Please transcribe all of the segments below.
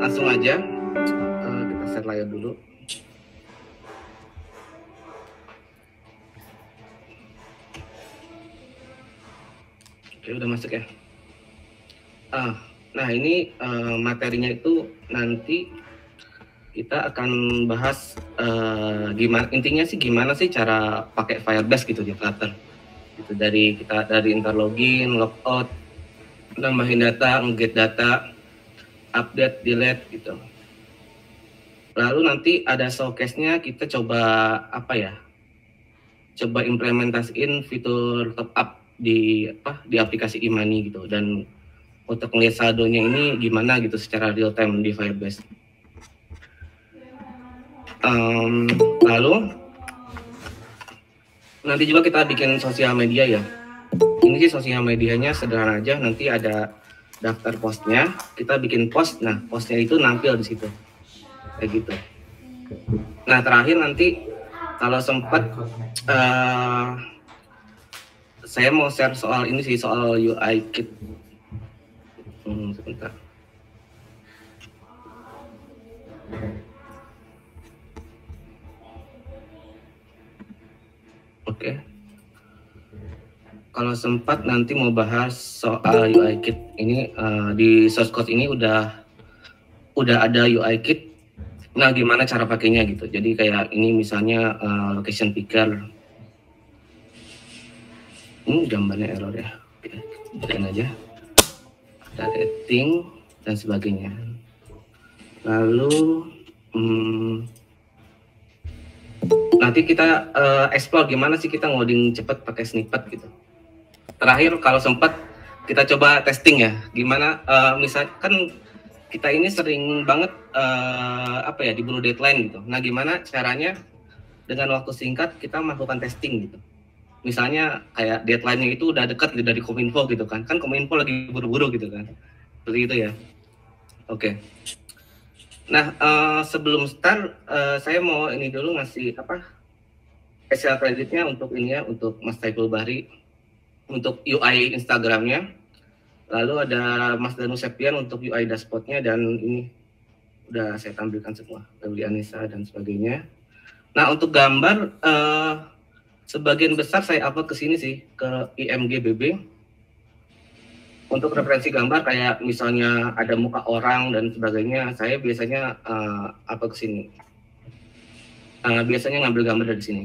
langsung aja kita share layar dulu. Oke, udah masuk ya. Nah ini materinya itu nanti kita akan bahas gimana, intinya sih gimana sih cara pakai Firebase gitu di Flutter. Gitu, dari interlogin, logout, nambahin data, nge-get data, update, delete gitu. Lalu nanti ada showcase-nya, kita coba apa ya? Coba implementasiin fitur top up di aplikasi e-money gitu, dan untuk melihat saldonya ini gimana gitu secara real time di Firebase. Lalu nanti juga kita bikin sosial media ya. Ini sih sosial medianya sederhana aja, nanti ada daftar postnya, kita bikin post, nah postnya itu nampil di situ kayak gitu. Nah terakhir nanti kalau sempat saya mau share soal ini sih, soal UI kit. Sebentar. Oke. Kalau sempat nanti mau bahas soal UI kit ini, di source code ini udah ada UI kit. Nah, gimana cara pakainya gitu. Jadi kayak ini misalnya location picker. Ini gambarnya error ya. Oke, bikin aja. Ada rating dan sebagainya. Lalu nanti kita explore gimana sih kita ngoding cepat pakai snippet gitu. Terakhir kalau sempat kita coba testing ya, gimana misalkan kita ini sering banget diburu deadline gitu. Nah gimana caranya dengan waktu singkat kita melakukan testing gitu. Misalnya kayak deadline-nya itu udah dekat dari Kominfo gitu kan Kominfo lagi buru-buru gitu kan, seperti itu ya. Oke. Nah sebelum start saya mau ini dulu ngasih special creditnya untuk ini ya, untuk Mas Saiful Bahri untuk UI Instagramnya. Lalu ada Mas Danu Septian untuk UI dashboardnya, dan ini udah saya tampilkan semua, Febri Anissa dan sebagainya. Nah untuk gambar sebagian besar saya upload ke sini sih, ke IMGBB. Untuk referensi gambar kayak misalnya ada muka orang dan sebagainya, saya biasanya upload ke sini. Biasanya ngambil gambar dari sini.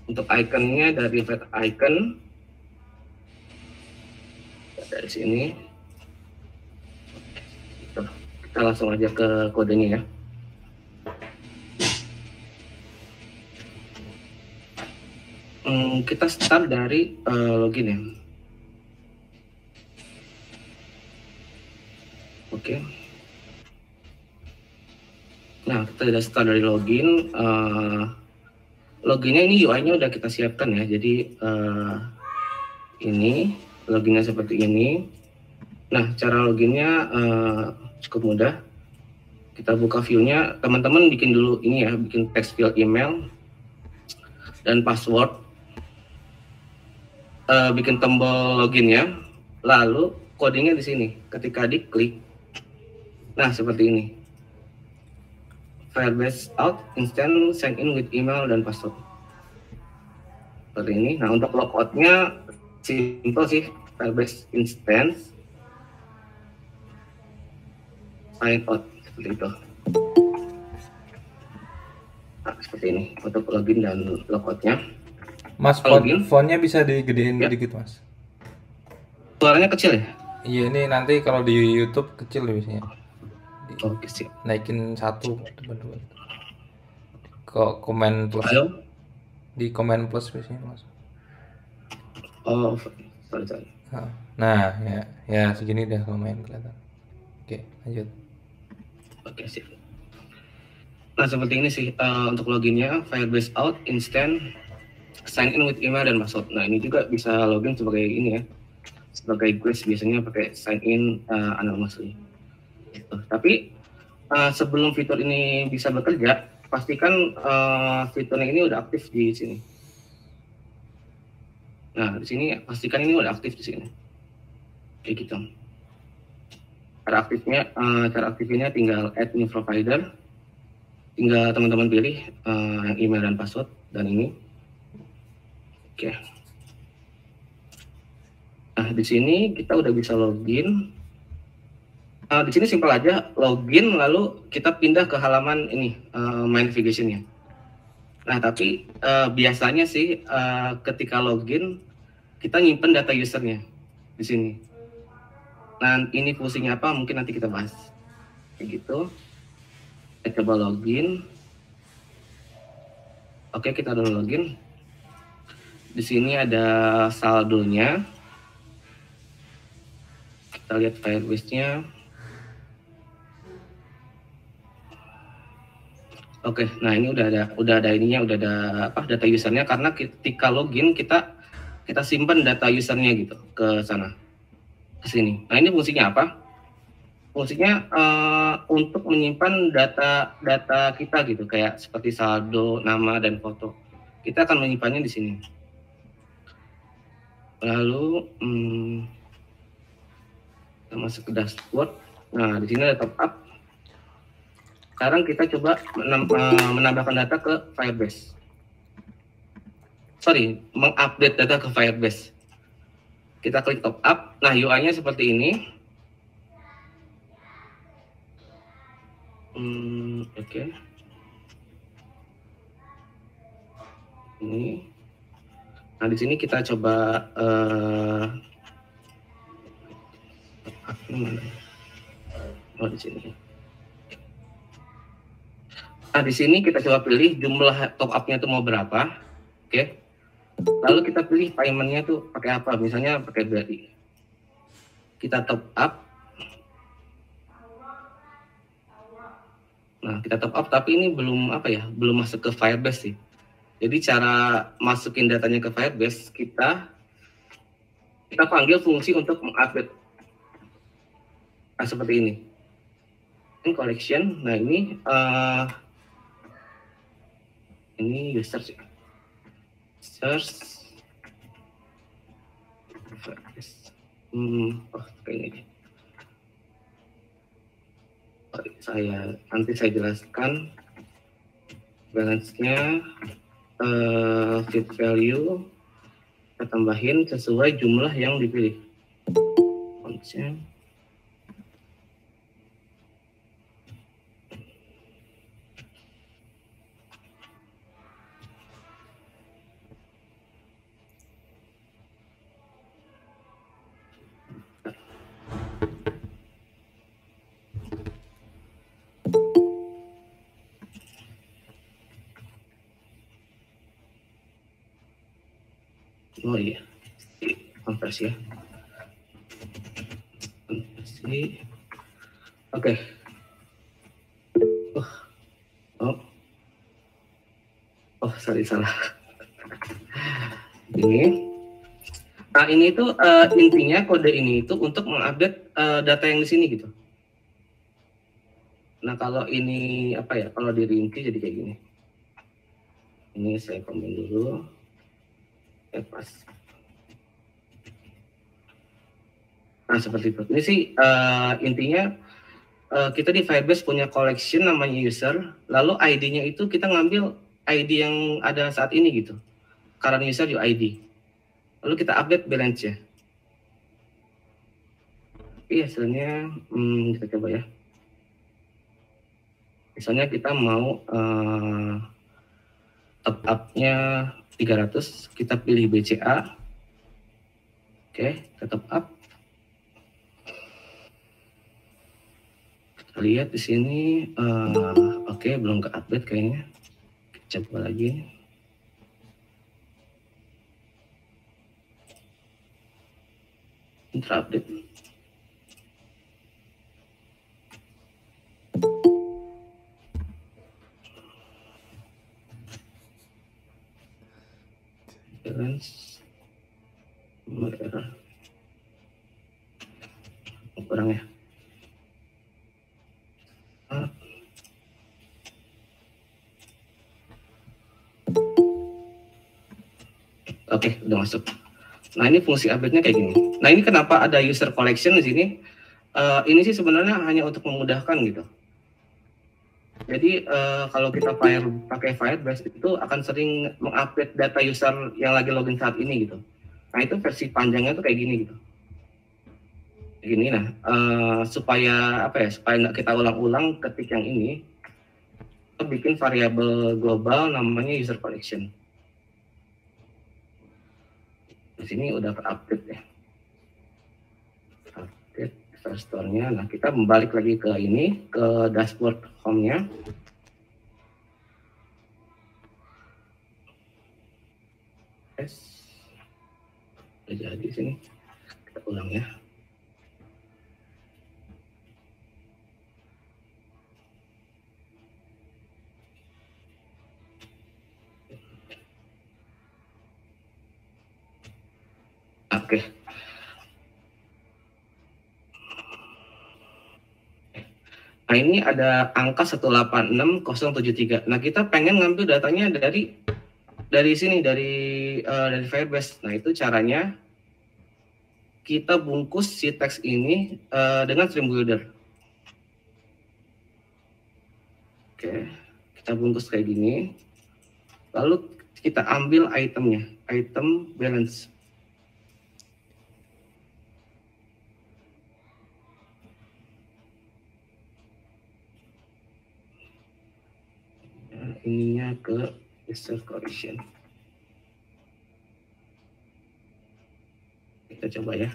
Untuk ikonnya dari Flat Icon, dari sini. Kita langsung aja ke kodenya ya. Kita start dari login ya. Oke. Nah, kita sudah start dari login. Loginnya ini UI-nya udah kita siapkan ya. Jadi ini loginnya seperti ini. Nah, cara loginnya cukup mudah. Kita buka view-nya. Teman-teman bikin dulu ini ya, bikin text field email dan password. Bikin tombol loginnya. Lalu codingnya di sini. Ketika diklik, nah seperti ini. Firebase out, instant sign in with email dan password. Seperti ini. Nah untuk logoutnya simple sih, Firebase instance sign out, seperti itu. Nah, seperti ini untuk login dan logoutnya. Mas, fontnya bisa digedein ya dikit mas. Suaranya kecil ya? Iya, ini nanti kalau di YouTube kecil biasanya. Oke sih. Naikin 1 teman-teman. Ke komen plus. Halo? Di komen plus biasanya mas. Oh, sorry. Nah, ya segini dah lumayan kelihatan. Oke, lanjut. Oke, sip. Nah, seperti ini sih untuk loginnya, Firebase out, instant, sign in with email dan password. Nah, ini juga bisa login sebagai ini ya, sebagai guest, biasanya pakai sign in anonymously. Gitu. Tapi sebelum fitur ini bisa bekerja, pastikan fiturnya ini udah aktif di sini. Nah, di sini pastikan ini udah aktif di sini. Kayak gitu. Cara aktifnya tinggal add new provider, tinggal teman-teman pilih yang email dan password dan ini. Oke. Nah di sini kita udah bisa login. Di sini simpel aja, login lalu kita pindah ke halaman ini My Navigation-nya. Nah tapi biasanya sih ketika login kita nyimpen data usernya di sini. Nah ini fungsinya apa mungkin nanti kita bahas. Kayak gitu. Kita coba login. Oke, kita udah login. Di sini ada saldonya. Kita lihat Firebase-nya. Oke, nah ini udah ada ininya, udah ada data usernya, karena ketika login kita simpan data usernya gitu ke sana, ke sini. Nah ini fungsinya apa? Fungsinya untuk menyimpan data kita gitu, kayak seperti saldo, nama dan foto. Kita akan menyimpannya di sini. Lalu kita masuk ke dashboard. Nah di sini ada top up. Sekarang kita coba menambahkan data ke Firebase. Mengupdate data ke Firebase. Kita klik top up. Nah, UI-nya seperti ini. Oke. Ini. Nah, di sini kita coba di sini. Nah, di sini kita coba pilih jumlah top up-nya itu mau berapa. Oke. Lalu kita pilih payment-nya tuh pakai apa? Misalnya pakai BRI. Kita top up. Nah, kita top up tapi ini belum belum masuk ke Firebase sih. Jadi cara masukin datanya ke Firebase, kita panggil fungsi untuk mengupdate. Nah, seperti ini. In collection. Nah, ini user sih. Search. Kayaknya nanti saya jelaskan balance-nya, fit value kita tambahin sesuai jumlah yang dipilih. Oh iya, konversi ya. Konversi. Oke. Sorry, salah. Ini. Nah, ini tuh intinya kode ini itu untuk mengupdate data yang di sini gitu. Nah, kalau ini kalau dirinci jadi kayak gini. Ini saya komen dulu. Pas. Nah, seperti itu. Ini sih intinya kita di Firebase punya collection namanya user, lalu ID-nya itu kita ngambil ID yang ada saat ini gitu. Current user UID. Lalu kita update balance-nya. Iya, hasilnya kita coba ya. Misalnya kita mau top up-nya 300, kita pilih BCA. Oke, kita top up. Kita lihat di sini, oke, belum ke-update kayaknya. Kita coba lagi. Terupdate. Balance error kurang ya. Oke, udah masuk. Nah, ini fungsi update-nya kayak gini. Nah, ini kenapa ada user collection di sini? Ini sih sebenarnya hanya untuk memudahkan gitu. Jadi kalau kita pakai Firebase itu akan sering mengupdate data user yang lagi login saat ini gitu. Nah itu versi panjangnya tuh kayak gini gitu. Gini nah, supaya apa ya? Supaya nggak kita ulang-ulang ketik yang ini, kita bikin variabel global namanya user collection. Di sini udah terupdate ya. Update first store-nya. Nah kita balik lagi ke ini, ke dashboard home-nya. Udah jadi sini. Kita ulang ya. Oke. Nah ini ada angka 186.073. Nah kita pengen ngambil datanya dari sini, dari Firebase. Nah itu caranya kita bungkus si teks ini dengan stream builder. Oke, kita bungkus kayak gini. Lalu kita ambil itemnya, item balance. Nah, ininya ke user collection. Kita coba ya.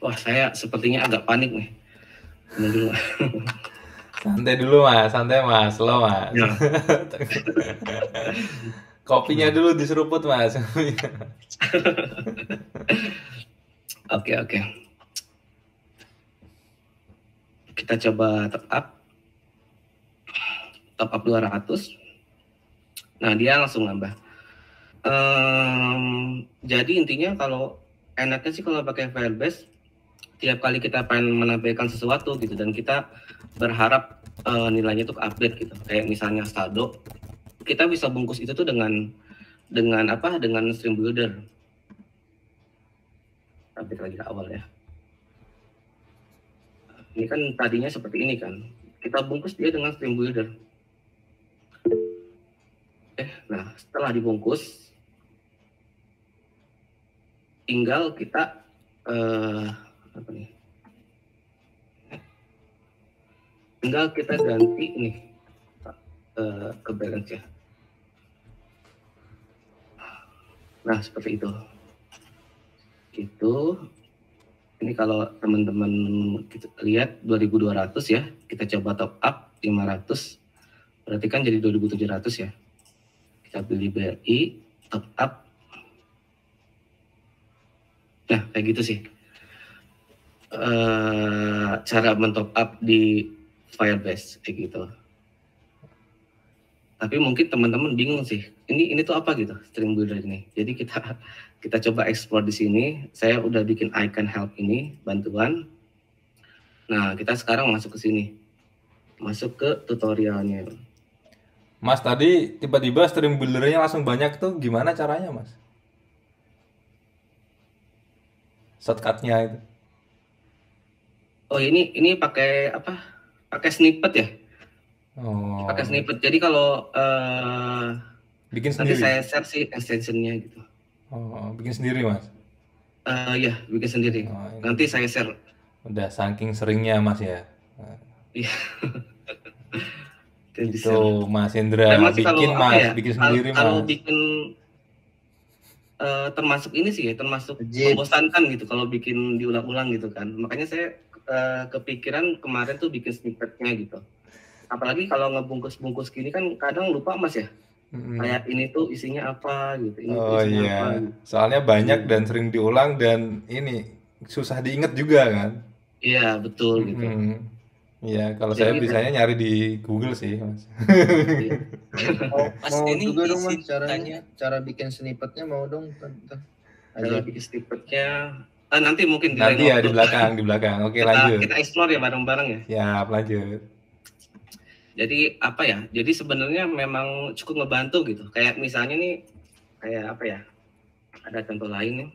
Wah, saya sepertinya agak panik nih. Dulu. Santai dulu mas, santai mas, slow mas. Ya. Kopinya dulu diseruput mas. Oke. Kita coba top up 200. Nah dia langsung nambah. Jadi intinya kalau enaknya sih kalau pakai Firebase, tiap kali kita pengen menampilkan sesuatu gitu dan kita berharap nilainya itu update gitu, kayak misalnya saldo, kita bisa bungkus itu tuh dengan stream builder. Update lagi ke awal ya. Ini kan tadinya seperti ini kan, kita bungkus dia dengan stream builder. Nah setelah dibungkus, tinggal kita tinggal kita ganti nih ke balance ya. Nah seperti itu. Ini kalau teman-teman kita lihat 2.200 ya, kita coba top up 500, berarti kan jadi 2.700 ya. Kita beli BRI, top up. Nah kayak gitu sih cara mentop up di Firebase kayak gitu. Tapi mungkin teman-teman bingung sih, ini tuh apa gitu stream builder ini. Jadi kita coba explore di sini. Saya udah bikin icon help ini, bantuan. Nah kita sekarang masuk ke sini, masuk ke tutorialnya. Mas tadi tiba-tiba stream buildernya langsung banyak tuh, gimana caranya mas? Shortcutnya itu. Oh ini pakai apa? Pakai snippet ya? Oh. Pakai snippet. Jadi kalau bikin nanti sendiri. saya share sih extensionnya gitu. Oh, bikin sendiri mas? Ya bikin sendiri. Oh, nanti saya share. Udah saking seringnya mas ya. Iya. Itu Mas Indra bikin kalau, mas, ya, bikin sendiri kalau mas. bikin termasuk ini sih ya, termasuk membosankan gitu kalau bikin diulang-ulang gitu kan. Makanya saya kepikiran kemarin tuh bikin snippetnya gitu. Apalagi kalau ngebungkus-bungkus gini kan kadang lupa mas ya. Kayak ini tuh isinya apa gitu. Ini tuh isinya apa, gitu. Soalnya banyak dan sering diulang dan ini susah diingat juga kan. Iya betul gitu. Iya, kalau saya biasanya nyari di Google sih, Mas. Mau juga dong Mas cara bikin snippetnya mau dong. Cara bikin snippetnya nanti mungkin nanti ya di belakang. Oke, lanjut. Kita explore ya bareng-bareng ya. Siap, lanjut. Jadi apa ya? Jadi sebenarnya memang cukup ngebantu gitu. Kayak misalnya nih, kayak apa ya? Ada contoh lain nih.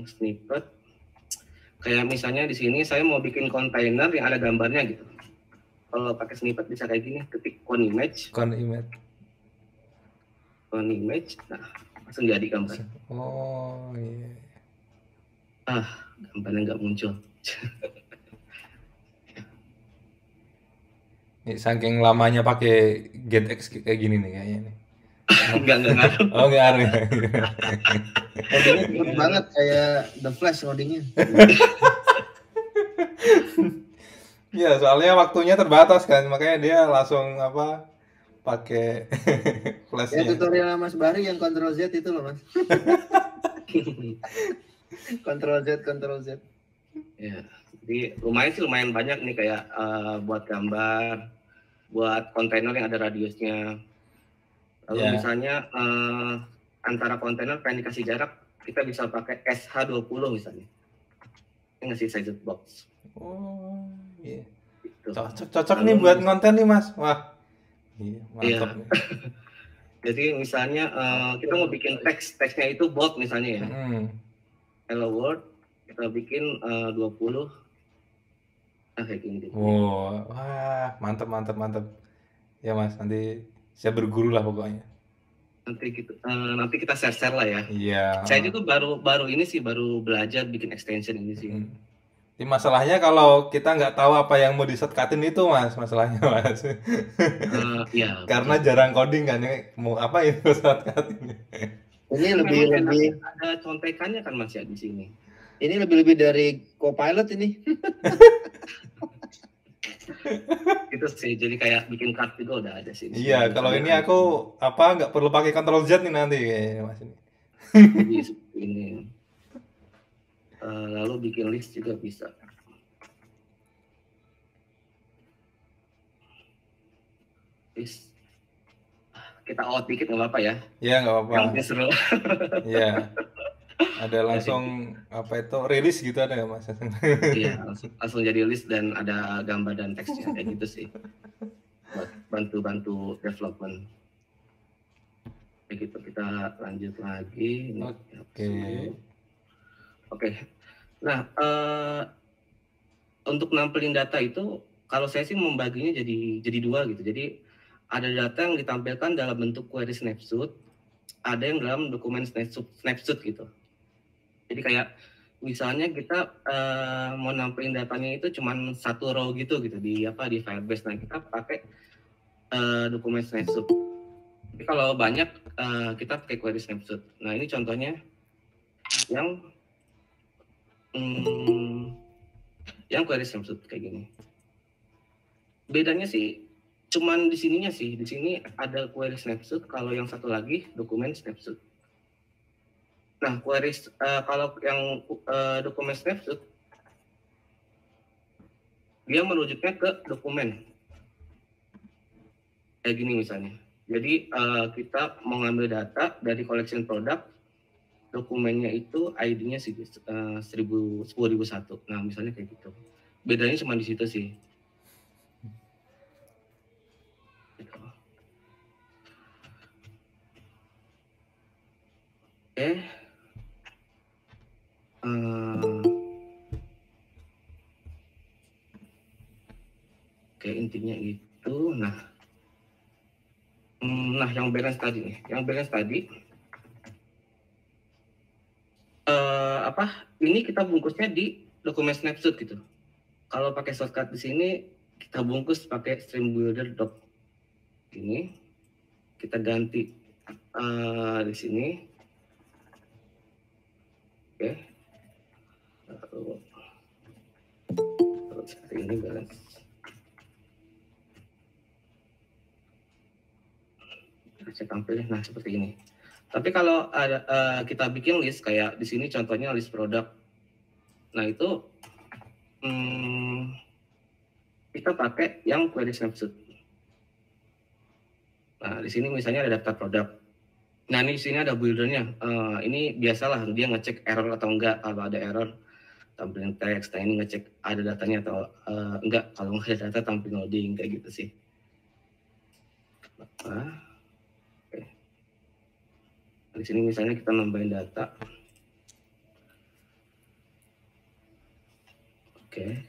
Snippet. Kayak misalnya di sini saya mau bikin kontainer yang ada gambarnya gitu. Kalau pakai snippet bisa kayak gini, ketik cone image, nah langsung jadi gambar. Oh iya. Gambarnya nggak muncul. Ini saking lamanya pakai GetX kayak gini nih kayaknya nih. Nggak ngaruh. Oh nggak ada. Codingnya cepet banget kayak The Flash codingnya. Iya, soalnya waktunya terbatas kan, makanya dia langsung apa pakai Ya flashnya. tutorial Mas Bari yang Ctrl Z itu loh Mas. Ctrl Z. Ya, jadi lumayan banyak nih kayak buat gambar, buat kontainer yang ada radiusnya. Lalu Ya. misalnya antara kontainer pengen dikasih jarak, kita bisa pakai SH20 misalnya. Ini ngasih size box. Oh iya. Gitu. Cocok nih buat konten nih Mas. Wah. Iya, Iya. mantap nih. Jadi misalnya kita mau bikin teksnya itu bold misalnya ya. Hello world, kita bikin 20. Kayak gini. Wow, wah, mantap. Ya Mas, nanti saya berguru lah pokoknya. Nanti kita share lah ya. Iya. Saya juga baru belajar bikin extension ini sih. Jadi masalahnya kalau kita nggak tahu apa yang mau di-shortcutin itu Mas, masalahnya Mas. Ya, Karena jarang coding kan, ini mau apa itu shortcutin. Ini lebih ada contekannya kan Mas ya di sini. Ini lebih dari Copilot ini. Itu sih, jadi kayak bikin card juga udah ada sih. Iya, kalau ini aku nggak perlu pakai Ctrl Z nih nanti kayaknya Mas ini. Jadi seperti ini. Lalu bikin list juga bisa. List. Kita out dikit nggak apa-apa ya? Iya nggak apa-apa. Yang seru. Iya. Ada langsung apa itu rilis gitu ada nggak Mas? Iya, langsung jadi list dan ada gambar dan teksnya kayak gitu sih. Buat bantu development. Kayak gitu, kita lanjut lagi. Oke. Nah, untuk nampilin data itu, kalau saya sih membaginya jadi dua gitu. Jadi ada data yang ditampilkan dalam bentuk query snapshot, ada yang dalam dokumen snapshot gitu. Jadi kayak misalnya kita mau nampilin datanya itu cuma satu row gitu di Firebase. Nah, kita pakai dokumen snapshot. Tapi kalau banyak kita pakai query snapshot. Nah, ini contohnya yang query snapshot kayak gini. Bedanya sih cuman di sininya sih. Di sini ada query snapshot, kalau yang satu lagi dokumen snapshot. Nah, kalau yang dokumen snapshot dia merujuknya ke dokumen. Kayak gini misalnya. Jadi kita mau ngambil data dari collection product, dokumennya itu ID-nya 10.001. Nah, misalnya kayak gitu. Bedanya cuma di situ sih. Oke, intinya itu. Nah, yang balance tadi nih. Yang balance tadi ini kita bungkusnya di dokumen snapshot gitu. Kalau pakai shortcut di sini kita bungkus pakai stream builder doc. Ini kita ganti di sini. Oke. Terus seperti ini balance. Saya tampilin, nah seperti ini. Tapi kalau ada kita bikin list kayak di sini contohnya list produk. Nah itu kita pakai yang query snapshot. Nah di sini misalnya ada daftar produk. Nah ini di sini ada buildernya. Ini biasalah dia ngecek error atau enggak. Kalau ada error tampilin teks. Nah ini ngecek ada datanya atau enggak. Kalau nggak ada data tampil loading kayak gitu sih. Di sini misalnya kita nambahin data.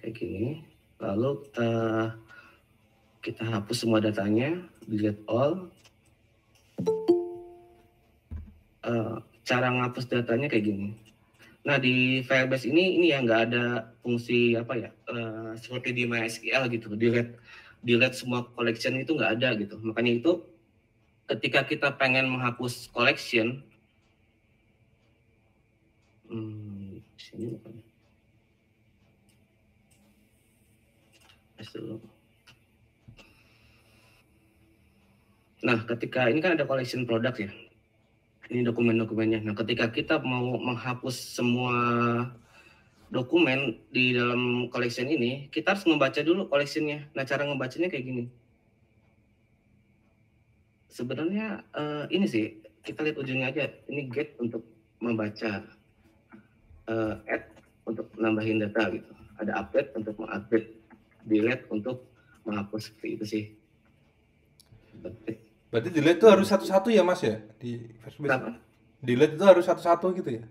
kayak gini. Lalu kita hapus semua datanya, delete all. Cara ngapus datanya kayak gini. Nah, di Firebase ini ya nggak ada fungsi apa ya, seperti di MySQL gitu, delete semua collection itu nggak ada gitu. Makanya itu ketika kita pengen menghapus collection, sini bukan. Nah, ketika ini kan ada collection product ya. Ini dokumen-dokumennya. Nah, ketika kita mau menghapus semua dokumen di dalam collection ini, kita harus membaca dulu collectionnya. Nah, cara membacanya kayak gini. Sebenarnya ini sih, kita lihat ujungnya aja. Ini get untuk membaca, add untuk nambahin data gitu. Ada update untuk mengupdate, delete untuk menghapus, seperti itu sih. Berarti delete itu harus satu-satu ya Mas ya di Firebase? Delete itu harus satu-satu gitu ya?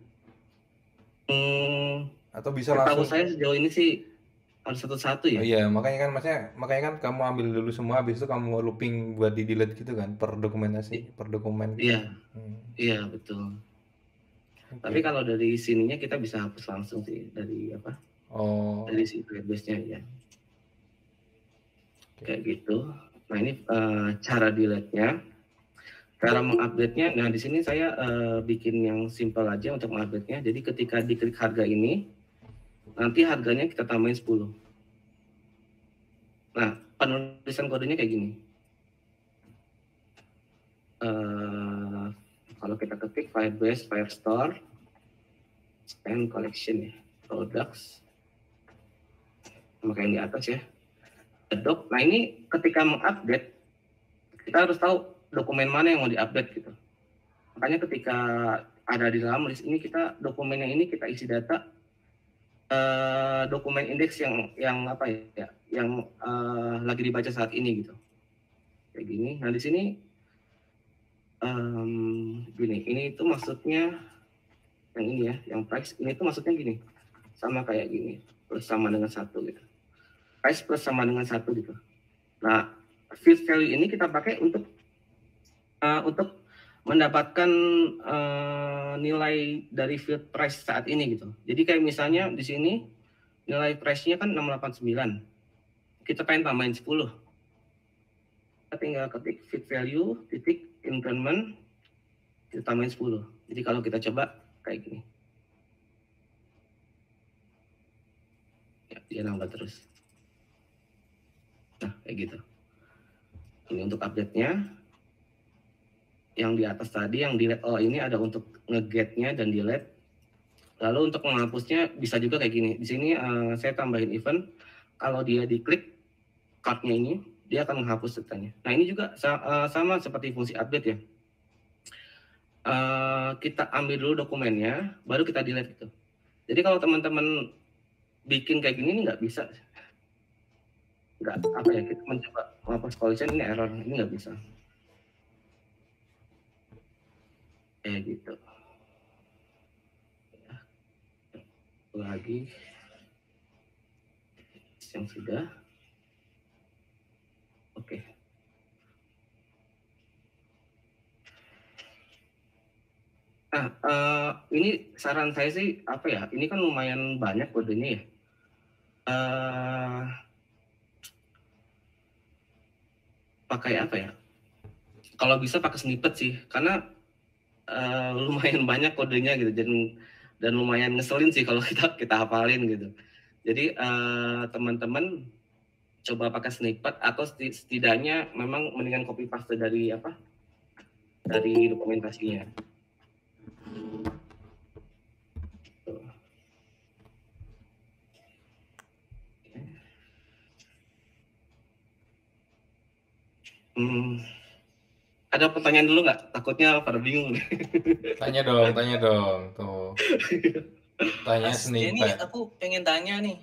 Atau bisa langsung? Tahu saya sejauh ini sih harus satu-satu ya. Oh iya, makanya kan kamu ambil dulu semua, habis itu kamu looping buat di delete gitu kan per dokumentasi, per dokumen gitu. Iya, iya betul. Okay. Tapi kalau dari sininya kita bisa hapus langsung sih dari apa? Dari si Firebase-nya ya. Kayak gitu. Nah, ini cara delete-nya. Cara mengupdate-nya, nah di sini saya bikin yang simple aja untuk mengupdate-nya. Jadi ketika diklik harga ini, nanti harganya kita tambahin 10. Nah, penulisan kodenya kayak gini. Kalau kita ketik Firebase, Firestore, and collection ya, products, sama kayak yang di atas ya. Doc. Nah ini ketika mengupdate, kita harus tahu dokumen mana yang mau diupdate gitu. Makanya ketika ada di dalam list ini, kita dokumennya ini kita isi data dokumen indeks yang apa ya, yang lagi dibaca saat ini gitu. Kayak gini. Nah di sini gini, ini itu maksudnya yang ini ya, yang price ini itu maksudnya gini, sama kayak gini, plus sama dengan 1 gitu. Price plus sama dengan 1 gitu. Nah, field value ini kita pakai untuk mendapatkan nilai dari field price saat ini gitu. Jadi kayak misalnya di sini nilai price-nya kan 689. Kita pengen tambahin 10. Kita tinggal ketik field value titik increment, kita tambahin 10. Jadi kalau kita coba kayak gini. Ya, dia nambah terus. Nah, kayak gitu. Ini untuk update-nya. Yang di atas tadi, yang delete all ini ada untuk nge-get-nya dan delete. Lalu untuk menghapusnya bisa juga kayak gini. Di sini saya tambahin event. Kalau dia diklik card-nya ini, dia akan menghapus datanya. Nah, ini juga sama seperti fungsi update ya. Kita ambil dulu dokumennya, baru kita delete gitu. Jadi kalau teman-teman bikin kayak gini, ini nggak bisa. Nggak, apa ya, kita mencoba menghapus collision, ini error, ini nggak bisa. Kayak gitu. Lagi yang sudah. Oke. Nah, ini saran saya sih apa ya? Ini kan lumayan banyak kodenya ya. Pakai apa ya? Kalau bisa pakai snippet sih, karena lumayan banyak kodenya gitu, dan lumayan ngeselin sih kalau kita hafalin gitu. Jadi teman-teman coba pakai snippet atau setidaknya memang mendingan copy paste dari apa? Dari dokumentasinya. Ada pertanyaan dulu nggak? Takutnya pada bingung. Tanya dong, tuh. Tanya snippet. Ini aku pengen tanya nih.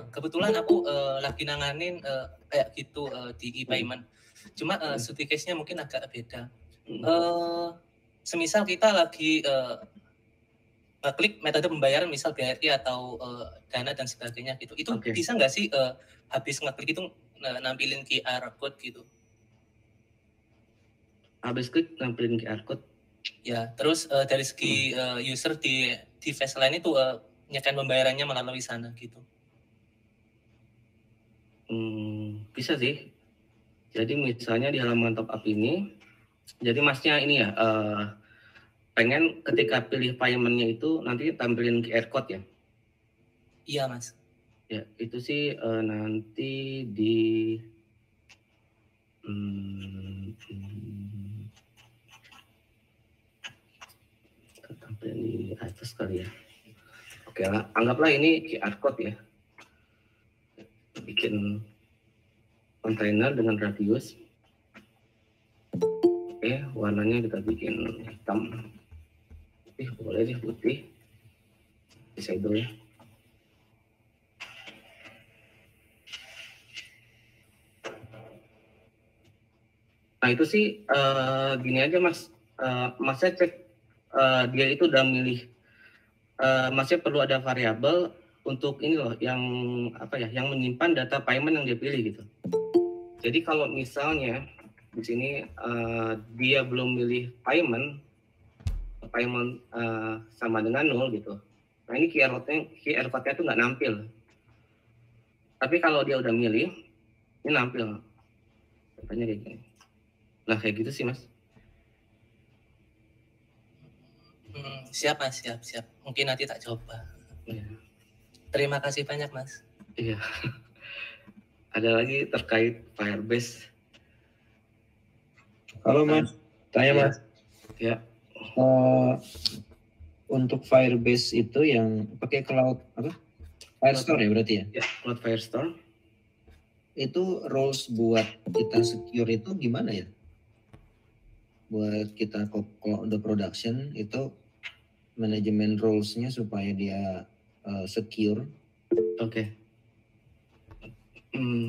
Kebetulan aku lagi nanganin kayak gitu di e-payment. Cuma studi case-nya mungkin agak beda. Semisal kita lagi ngeklik metode pembayaran misal BRI atau Dana dan sebagainya gitu. Itu Oke. bisa nggak sih habis ngeklik itu nampilin QR code gitu? Habis klik nampilin QR code. Ya, terus dari segi user di device lain itu nyekan pembayarannya melalui sana gitu. Bisa sih. Jadi misalnya di halaman top up ini, jadi masnya ini ya pengen ketika pilih paymentnya itu nanti tampilin QR code ya? Iya mas. Ya itu sih nanti di tampilin di atas kali ya. Oke lah, anggaplah ini QR code ya. Bikin kontainer dengan radius. Oke, warnanya kita bikin hitam. Boleh deh putih. Disable ya. Nah itu sih gini aja mas. Masnya cek dia itu udah milih. Masnya perlu ada variabel untuk ini loh, yang apa ya, yang menyimpan data payment yang dia pilih gitu. Jadi kalau misalnya di sini dia belum milih payment sama dengan 0 gitu. Nah ini QR code-nya itu nggak nampil. Tapi kalau dia udah milih, ini nampil. Contohnya kayak gini. Nah kayak gitu sih mas. Siap mas, siap. Mungkin nanti tak coba. Ya. Terima kasih banyak mas. Iya. Ada lagi terkait Firebase. Halo mas, tanya mas. Ya. Untuk Firebase itu yang pakai cloud apa? Firestore ya berarti ya? Ya, Cloud Firestore. Itu rules buat kita secure itu gimana ya? Buat kita kalau udah production itu manajemen rules-nya supaya dia secure. Oke.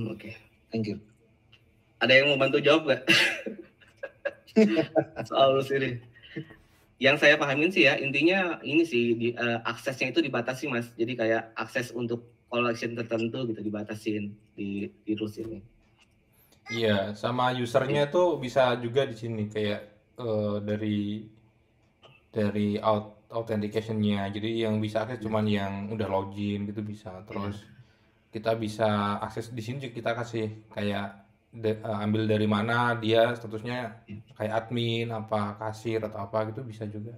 Oke. Thank you. Ada yang mau bantu jawab nggak? Soal rules ini. Yang saya pahamin sih ya, intinya ini sih aksesnya itu dibatasi mas. Jadi kayak akses untuk collection tertentu gitu dibatasin di rules ini. Iya, sama usernya itu bisa juga di sini kayak dari authentication-nya. Jadi yang bisa akses cuman yang udah login gitu bisa. Terus kita bisa akses di sini juga kita kasih kayak ambil dari mana dia statusnya, kayak admin apa kasir atau apa gitu bisa juga.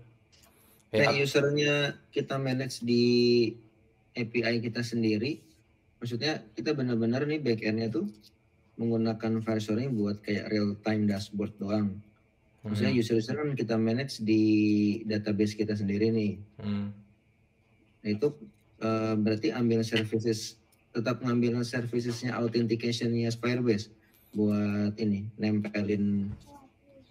Kayak usernya kita manage di API kita sendiri. Maksudnya kita benar-benar nih backend-nya tuh menggunakan Firestore buat kayak real time dashboard doang. Maksudnya user-user kan kita manage di database kita sendiri nih. Nah itu berarti tetap ngambil servicesnya authentication-nya Firebase buat ini nempelin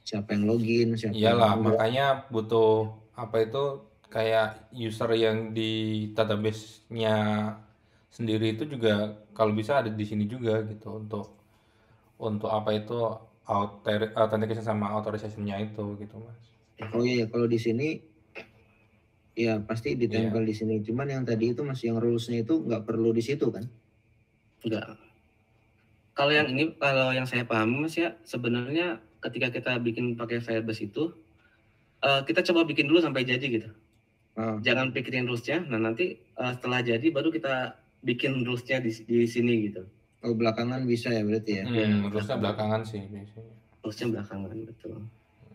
siapa yang login, siapa Iyalah, yang makanya butuh apa itu kayak user yang di database-nya sendiri itu juga kalau bisa ada di sini juga gitu untuk apa itu authentication sama authorization-nya itu gitu mas. Oh iya, kalau di sini ya pasti ditempel di sini. Cuman yang tadi itu masih yang rules-nya itu nggak perlu di situ kan? Enggak. Kalau yang saya pahami mas ya, sebenarnya ketika kita bikin pakai Firebase itu kita coba bikin dulu sampai jadi gitu. Jangan pikirin rules-nya. Nah nanti setelah jadi baru kita bikin rules-nya di sini gitu. Oh belakangan bisa ya berarti ya? Rules-nya belakangan sih biasanya. Rules-nya belakangan betul.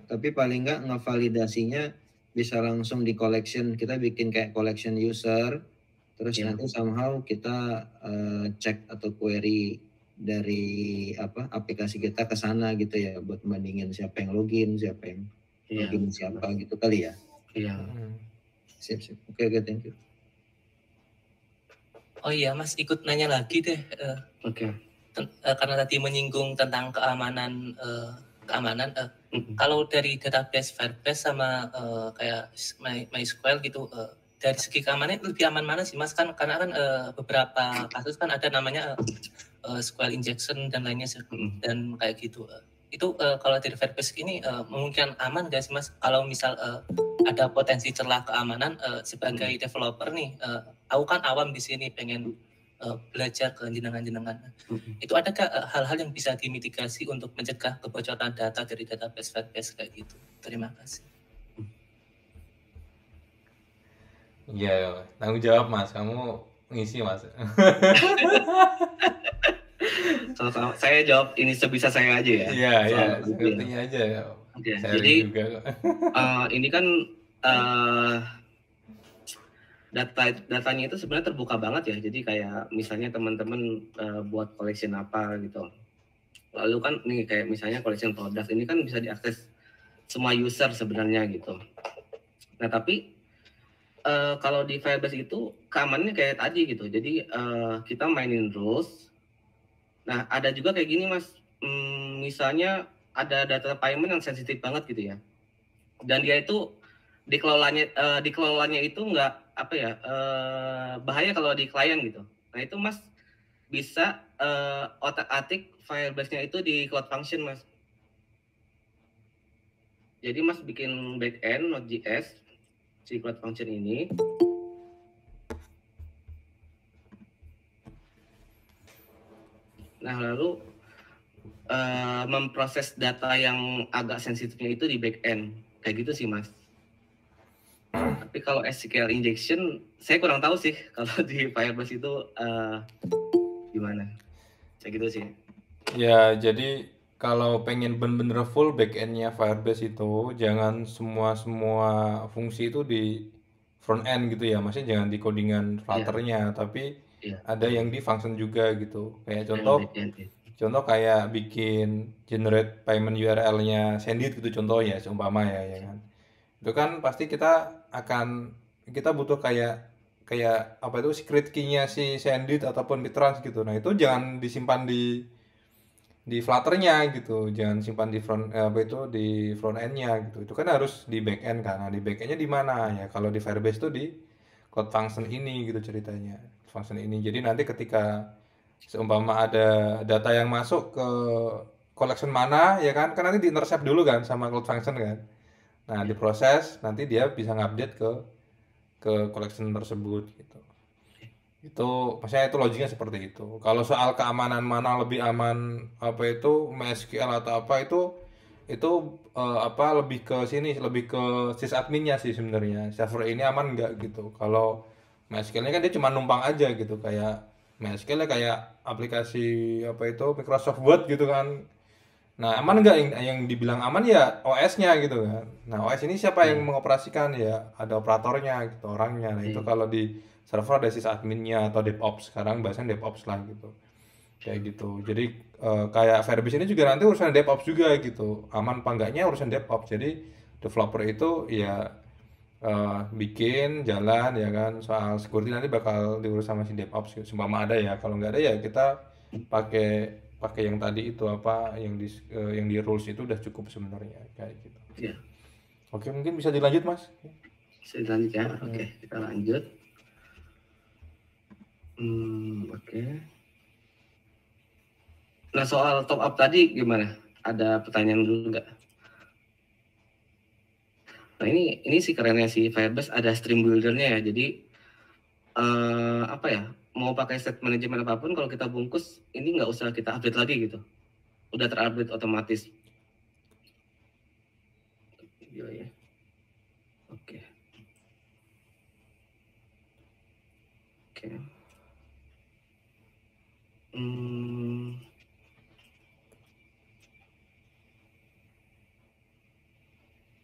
Tapi paling nggak ngevalidasinya bisa langsung di collection. Kita bikin kayak collection user, terus nanti somehow kita cek atau query dari aplikasi kita ke sana gitu ya buat bandingin siapa yang login, siapa yang login siapa gitu kali ya. Iya. Sip. Oke, thank you. Oh iya mas, ikut nanya lagi deh. Oke. Karena tadi menyinggung tentang keamanan. Kalau dari database Firebase sama kayak MySQL gitu, dari segi keamanan lebih aman mana sih mas? Karena kan beberapa kasus kan ada namanya SQL injection dan lainnya dan kayak gitu. Itu kalau dari Firebase ini mungkin aman nggak sih mas? Kalau misal ada potensi celah keamanan sebagai developer nih, aku kan awam di sini pengen belajar ke jenengan-jenengan. Itu adakah hal-hal yang bisa dimitigasi untuk mencegah kebocoran data dari database Firebase kayak gitu? Terima kasih. Iya, tanggung jawab Mas, kamu ngisi Mas. Sama-sama. Saya jawab ini sebisa saya aja ya. Iya, iya, Soal itu ya. sepertinya aja. Oke, Sharing jadi juga kok. ini kan datanya itu sebenarnya terbuka banget ya. Jadi kayak misalnya teman-teman buat collection apa gitu. Lalu kan nih kayak misalnya collection produk ini kan bisa diakses semua user sebenarnya gitu. Nah tapi kalau di Firebase itu keamanannya kayak tadi gitu. Jadi kita mainin rules. Nah ada juga kayak gini Mas. Misalnya ada data payment yang sensitif banget gitu ya. Dan dia itu dikelolanya itu nggak apa ya bahaya kalau di klien gitu. Nah itu Mas bisa otak-atik Firebase-nya itu di Cloud Function Mas. Jadi Mas bikin backend Node.js si Cloud Function ini. Nah lalu memproses data yang agak sensitifnya itu di backend kayak gitu sih Mas. Tapi kalau SQL injection saya kurang tahu sih kalau di Firebase itu gimana. Kayak gitu sih. Ya, jadi kalau pengen bener-bener full backend-nya Firebase itu jangan semua fungsi itu di front end gitu ya, maksudnya jangan di codingan Flutter-nya, tapi ada yang di function juga gitu. Kayak contoh kayak bikin generate payment URL-nya Sendit gitu contoh ya, seumpama ya kan. Itu kan pasti kita butuh kayak apa itu secret key-nya si Sendit ataupun Bitrans gitu. Nah, itu jangan disimpan di Flutter-nya gitu, jangan simpan di front end-nya gitu. Itu kan harus di back end kan. Nah, di back end-nya di mana ya? Kalau di Firebase itu di cloud function ini gitu ceritanya. Function ini. Jadi nanti ketika seumpama ada data yang masuk ke collection mana ya kan nanti di-intercept dulu kan sama cloud function kan. Nah, diproses nanti dia bisa ngupdate ke collection tersebut gitu. Itu maksudnya itu logiknya seperti itu. Kalau soal keamanan mana lebih aman apa itu MySQL atau apa itu lebih ke sini lebih ke sysadminnya sih sebenarnya. Server ini aman nggak gitu. Kalau MySQL-nya kan dia cuma numpang aja gitu kayak MySQL kayak aplikasi apa itu Microsoft Word gitu kan. Nah, aman nggak yang dibilang aman ya OS-nya gitu kan. Nah, OS ini siapa yang mengoperasikan ya ada operatornya gitu orangnya. Nah, itu kalau di server ada sysadminnya atau DevOps, sekarang bahasanya DevOps lah gitu. Kayak gitu. Jadi kayak Firebase ini juga nanti urusan DevOps juga gitu. Aman apa enggaknya urusan DevOps. Jadi developer itu ya bikin jalan ya kan. Soal security nanti bakal diurus sama si DevOps gitu. Seumpama ada ya. Kalau nggak ada ya kita pakai yang tadi itu apa yang di rules itu udah cukup sebenarnya kayak gitu. Iya. Oke, mungkin bisa dilanjut Mas. Bisa dilanjut ya. Oke, kita lanjut. Oke. Nah soal top up tadi gimana? Ada pertanyaan dulu nggak? Nah ini sih kerennya si Firebase ada stream builder-nya ya. Jadi apa ya? Mau pakai state management apapun kalau kita bungkus ini nggak usah kita update lagi gitu. Udah terupdate otomatis. Gila ya. Oke.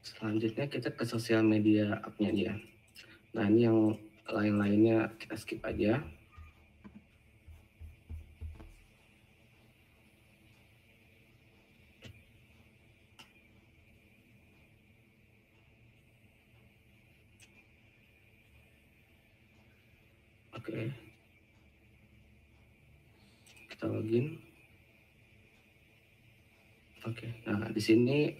Selanjutnya kita ke sosial media app-nya dia. Nah ini yang lain-lainnya kita skip aja. Oke. Kita login. Oke. Nah di sini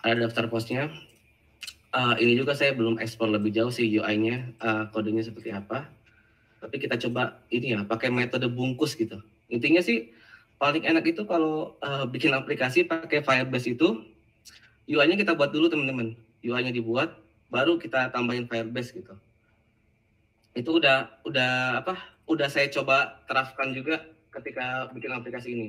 ada daftar postnya. Ini juga saya belum ekspor lebih jauh sih UI-nya, kodenya seperti apa. Tapi kita coba ini ya, pakai metode bungkus gitu. Intinya sih paling enak itu kalau bikin aplikasi pakai Firebase itu, UI-nya kita buat dulu teman-teman. UI-nya dibuat, baru kita tambahin Firebase gitu. Itu udah saya coba terapkan juga ketika bikin aplikasi ini.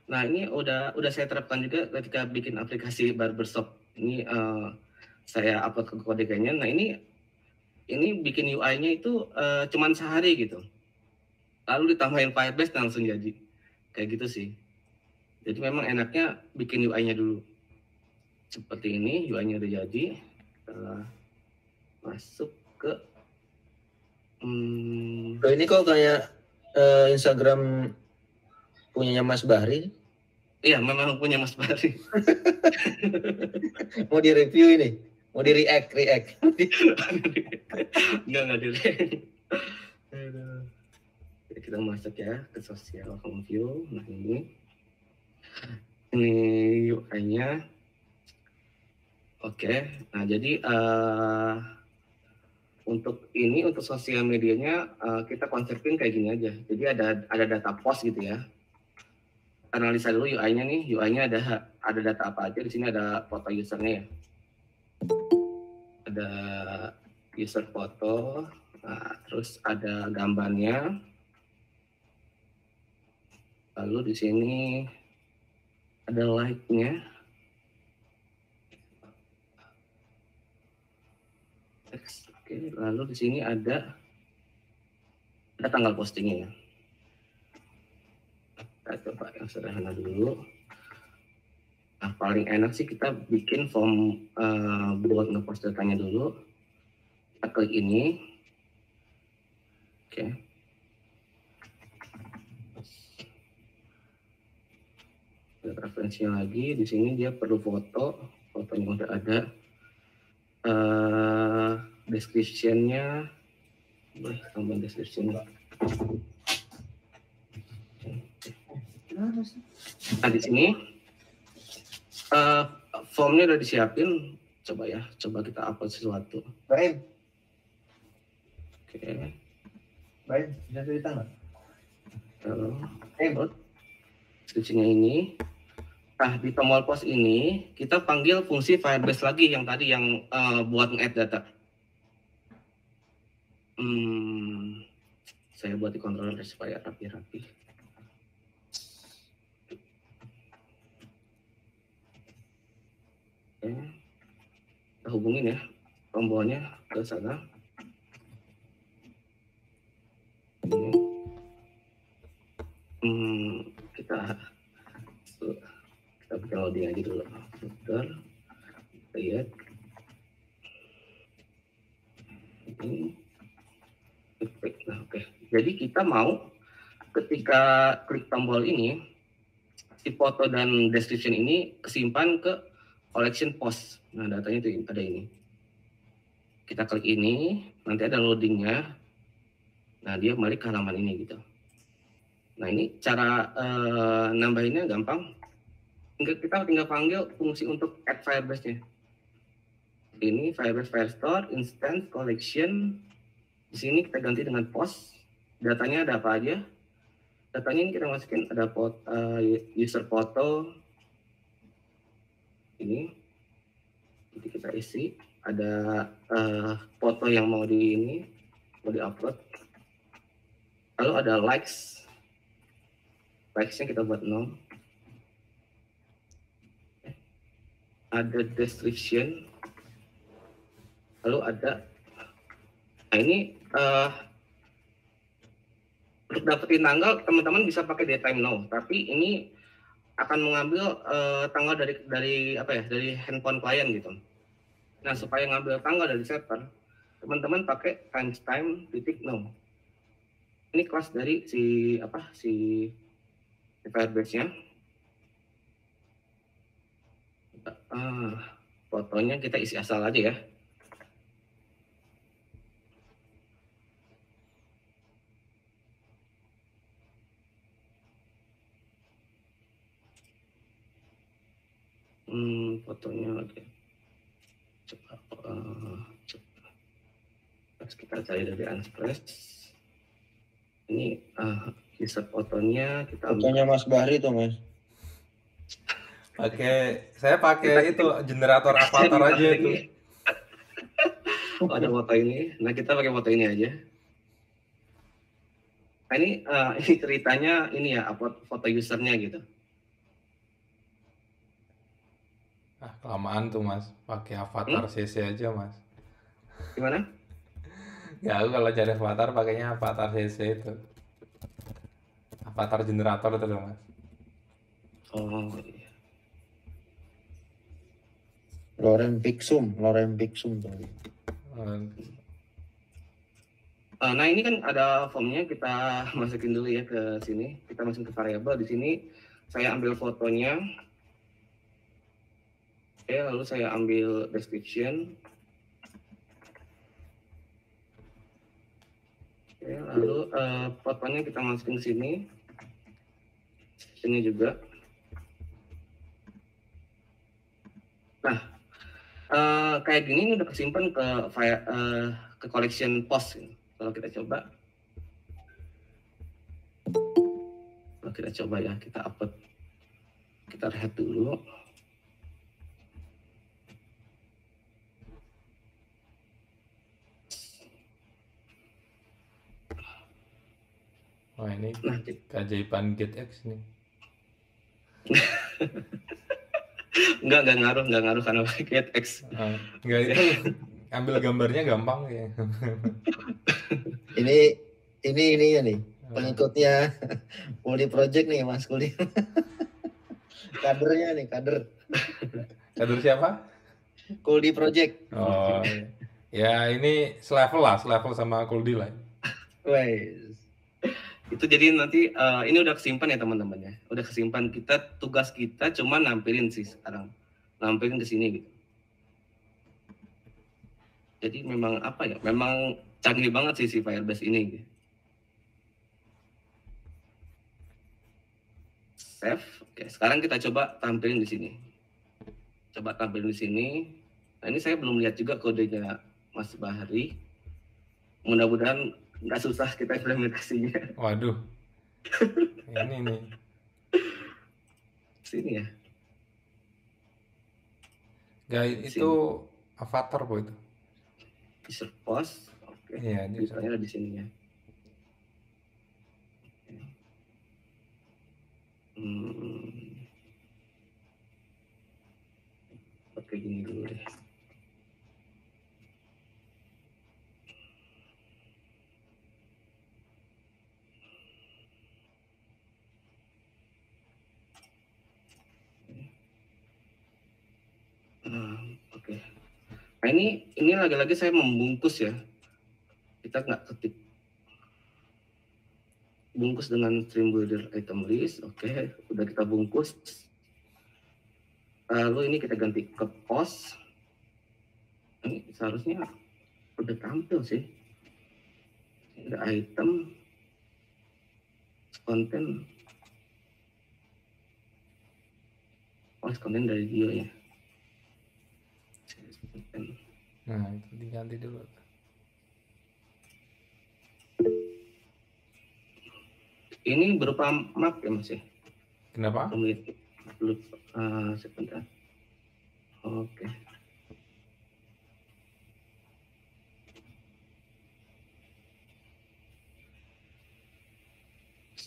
Nah, ini udah saya terapkan juga ketika bikin aplikasi barbershop. Ini saya upload ke Codecadnya. Nah, ini bikin UI-nya itu cuman sehari gitu. Lalu ditambahin Firebase dan langsung jadi. Kayak gitu sih. Jadi memang enaknya bikin UI-nya dulu. Seperti ini, UI-nya udah jadi. Masuk ke Loh, ini kok kayak Instagram punyanya Mas Bahri? Iya, memang punya Mas Bahri. Mau di-review ini? Mau di-react? Enggak di-react. Kita masuk ya ke social home view. Nah, ini UI-nya. Oke. Nah, jadi untuk sosial medianya kita konsepin kayak gini aja. Jadi ada data post gitu ya. Analisa dulu UI-nya nih. UI-nya ada data apa aja. Di sini ada foto usernya ya. Ada user foto. Nah, terus ada gambarnya. Lalu di sini ada like-nya. Oke, lalu di sini ada tanggal postingnya ya. Kita coba yang sederhana dulu. Nah, paling enak sih kita bikin form buat ngepost datanya dulu. Kita klik ini. Oke. Ada referensinya lagi. Di sini dia perlu foto. Fotonya udah ada. Description-nya. Boleh tambah description-nya. Nah, di sini formnya udah disiapin. Coba kita upload sesuatu. Baik. Oke. Baik, bisa cerita nggak? Upload. Deskripsinya ini. Nah, di tombol post ini kita panggil fungsi Firebase lagi yang tadi yang buat nge-add data. Saya buat di controller supaya rapi-rapi. Oke. Kita hubungin ya tombolnya ke sana. Ini. Kita bikin loading aja dulu. Bentar. Lihat. Ini. Nah, oke. Jadi kita mau ketika klik tombol ini, si foto dan description ini kesimpan ke collection post. Nah, datanya itu ada ini. Kita klik ini, nanti ada loadingnya. Nah, dia balik ke halaman ini gitu. Nah, ini cara nambahinnya gampang. Kita tinggal panggil fungsi untuk add Firebase-nya. Ini Firebase Firestore, Instance, Collection. Di sini kita ganti dengan post. Datanya ada apa aja? Datanya ini kita masukin ada user foto. Ini. Jadi kita isi. Ada foto yang mau di-upload. Lalu ada likes. Likes-nya kita buat 0. Ada description. Lalu ada. Nah, ini untuk dapetin tanggal, teman-teman bisa pakai daytime now. Tapi ini akan mengambil tanggal dari handphone klien gitu. Nah, supaya ngambil tanggal dari server, teman-teman pakai timestamp.now. Ini kelas dari si Firebase-nya. Fotonya kita isi asal aja ya. Fotonya oke. Coba coba. Kita cari dari Unsplash. Ini user fotonya kita ambil. Fotonya Mas Bahri tuh Mas. Saya pakai itu generator avatar aja itu. Oh, ada foto ini. Nah, kita pakai foto ini aja. Nah, ini ceritanya ini ya, upload foto usernya gitu. Kelamaan tuh Mas, pakai avatar CC aja Mas. Gimana? Ya aku kalau cari avatar pakainya avatar CC itu. Avatar generator itu loh Mas. Oh iya. Lorem Pixum tuh. Nah ini kan ada formnya, kita masukin dulu ya ke sini. Kita masukin ke variabel di sini. Saya ambil fotonya. Oke, lalu saya ambil description. Oke, lalu fotonya kita masukin ke sini. Sini juga. Nah, kayak gini ini udah kesimpan ke collection post. Kalau kita coba ya, kita upload, kita lihat dulu. Wah ini keajaiban GetX nih. Enggak ngaruh karena pakai GetX. Enggak, itu ambil gambarnya gampang ya. Ini ya nih pengikutnya Kuldi Project nih Mas Kuldi. Kadernya nih, kader Kader siapa? Kuldi Project. Oh ya, ini selevel sama Kuldi lah. Wes. Itu jadi nanti ini udah kesimpan ya teman-teman ya. Udah kesimpan, tugas kita cuma nampilin sih sekarang. Nampilin ke sini gitu. Jadi memang apa ya? Memang canggih banget sih si Firebase ini gitu. Save. Oke, sekarang kita coba tampilin di sini. Coba tampilin di sini. Nah, ini saya belum lihat juga kodenya Mas Bahri. Mudah-mudahan nggak susah kita implementasinya. Waduh. Ini nih. Sini ya. Guys, itu avatar po itu. User post. Oke. Iya, Misalnya di sini ya. Oke, gini dulu deh. Oke. Nah ini lagi-lagi saya membungkus ya. Kita nggak ketik. Bungkus dengan stream builder item list. Oke, udah kita bungkus. Lalu ini kita ganti ke post. Ini seharusnya udah tampil sih. Ada item, konten. Konten dari dia ya. Nah, itu diganti dulu. Ini berupa map ya Mas ya? Kenapa? Sebentar. Oke.